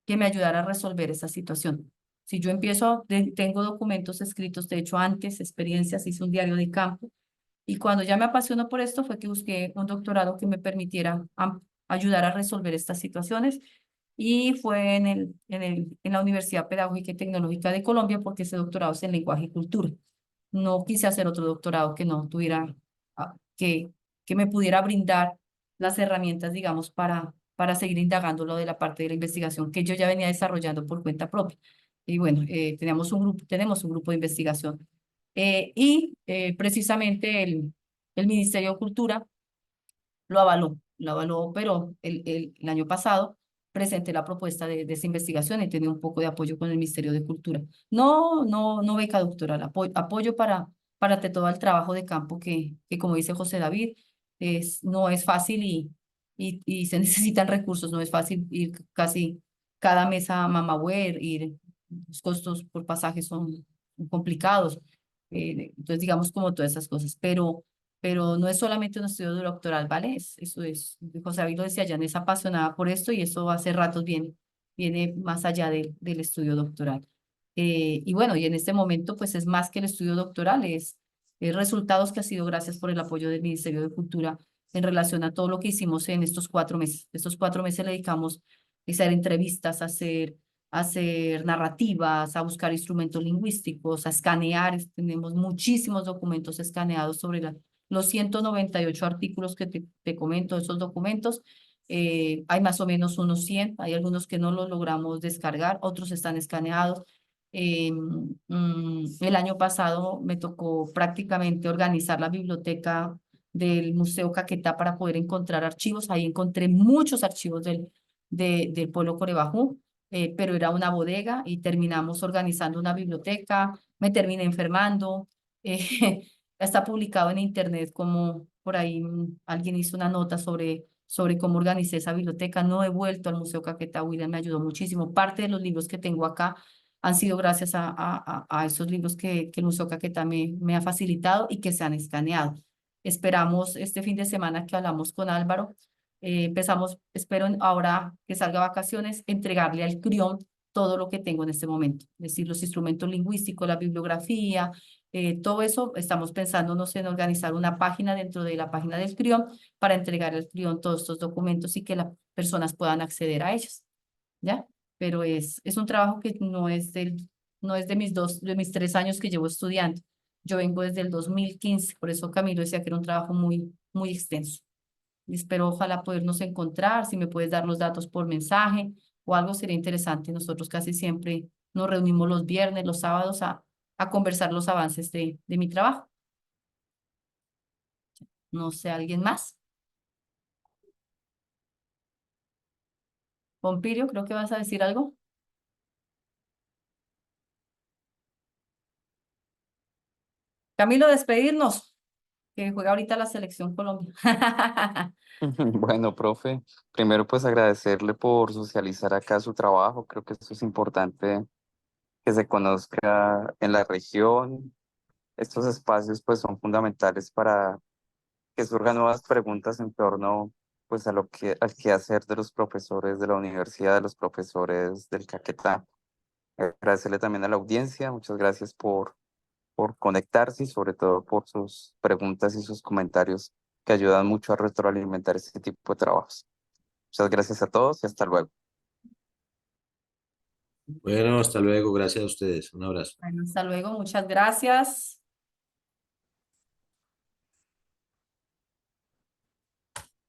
que me ayudara a resolver esa situación. Si yo empiezo, tengo documentos escritos, de hecho antes, experiencias, hice un diario de campo, y cuando ya me apasionó por esto fue que busqué un doctorado que me permitiera ayudar a resolver estas situaciones, y fue en la Universidad Pedagógica y Tecnológica de Colombia, porque ese doctorado es en lenguaje y cultura. No quise hacer otro doctorado que no tuviera, que me pudiera brindar las herramientas, digamos, para seguir indagando lo de la parte de la investigación que yo ya venía desarrollando por cuenta propia. Y bueno, tenemos un grupo de investigación. Precisamente el Ministerio de Cultura lo avaló, pero el año pasado presenté la propuesta de esa investigación y tenía un poco de apoyo con el Ministerio de Cultura. No beca doctoral, apoyo para todo el trabajo de campo que como dice José David, no es fácil y se necesitan recursos, no es fácil ir casi cada mes a Mamagüey, los costos por pasaje son complicados. Entonces, digamos como todas esas cosas, pero no es solamente un estudio doctoral, ¿vale? Eso es, José David lo decía, Jan es apasionada por esto y eso hace ratos viene más allá del estudio doctoral. Y bueno, y en este momento pues es más que el estudio doctoral, es resultados que ha sido gracias por el apoyo del Ministerio de Cultura en relación a todo lo que hicimos en estos 4 meses. Estos 4 meses le dedicamos a hacer entrevistas, a hacer narrativas, a buscar instrumentos lingüísticos, a escanear. Tenemos muchísimos documentos escaneados sobre los 198 artículos que te comento, esos documentos. Hay más o menos unos 100, hay algunos que no los logramos descargar, otros están escaneados. El año pasado me tocó prácticamente organizar la biblioteca del Museo Caquetá para poder encontrar archivos. Ahí encontré muchos archivos del pueblo Corebajú, pero era una bodega y terminamos organizando una biblioteca. Me terminé enfermando. Está publicado en internet como por ahí alguien hizo una nota sobre cómo organicé esa biblioteca. No he vuelto al Museo Caquetá. William me ayudó muchísimo. Parte de los libros que tengo acá han sido gracias a esos libros que el Museo Caquetá me ha facilitado y que se han escaneado. Esperamos este fin de semana que hablamos con Álvaro. Espero ahora que salga a vacaciones, entregarle al CRION todo lo que tengo en este momento, es decir, los instrumentos lingüísticos, la bibliografía, todo eso. Estamos pensándonos en organizar una página dentro de la página del CRION para entregar al CRION todos estos documentos y que las personas puedan acceder a ellos, ¿ya? Pero es un trabajo que no es de mis 3 años que llevo estudiando. Yo vengo desde el 2015, por eso Camilo decía que era un trabajo muy extenso. Y espero ojalá podernos encontrar, si me puedes dar los datos por mensaje o algo sería interesante. Nosotros casi siempre nos reunimos los viernes, los sábados a conversar los avances de mi trabajo. No sé, ¿alguien más? Pompirio, creo que vas a decir algo. Camilo, despedirnos, que juega ahorita la selección Colombia. Bueno, profe, primero pues agradecerle por socializar acá su trabajo. Creo que esto es importante que se conozca en la región. Estos espacios pues son fundamentales para que surjan nuevas preguntas en torno pues a al quehacer de los profesores de la universidad, de los profesores del Caquetá. Agradecerle también a la audiencia. Muchas gracias por conectarse y sobre todo por sus preguntas y sus comentarios que ayudan mucho a retroalimentar este tipo de trabajos. Muchas gracias a todos y hasta luego. Bueno, hasta luego. Gracias a ustedes. Un abrazo. Bueno, hasta luego, muchas gracias.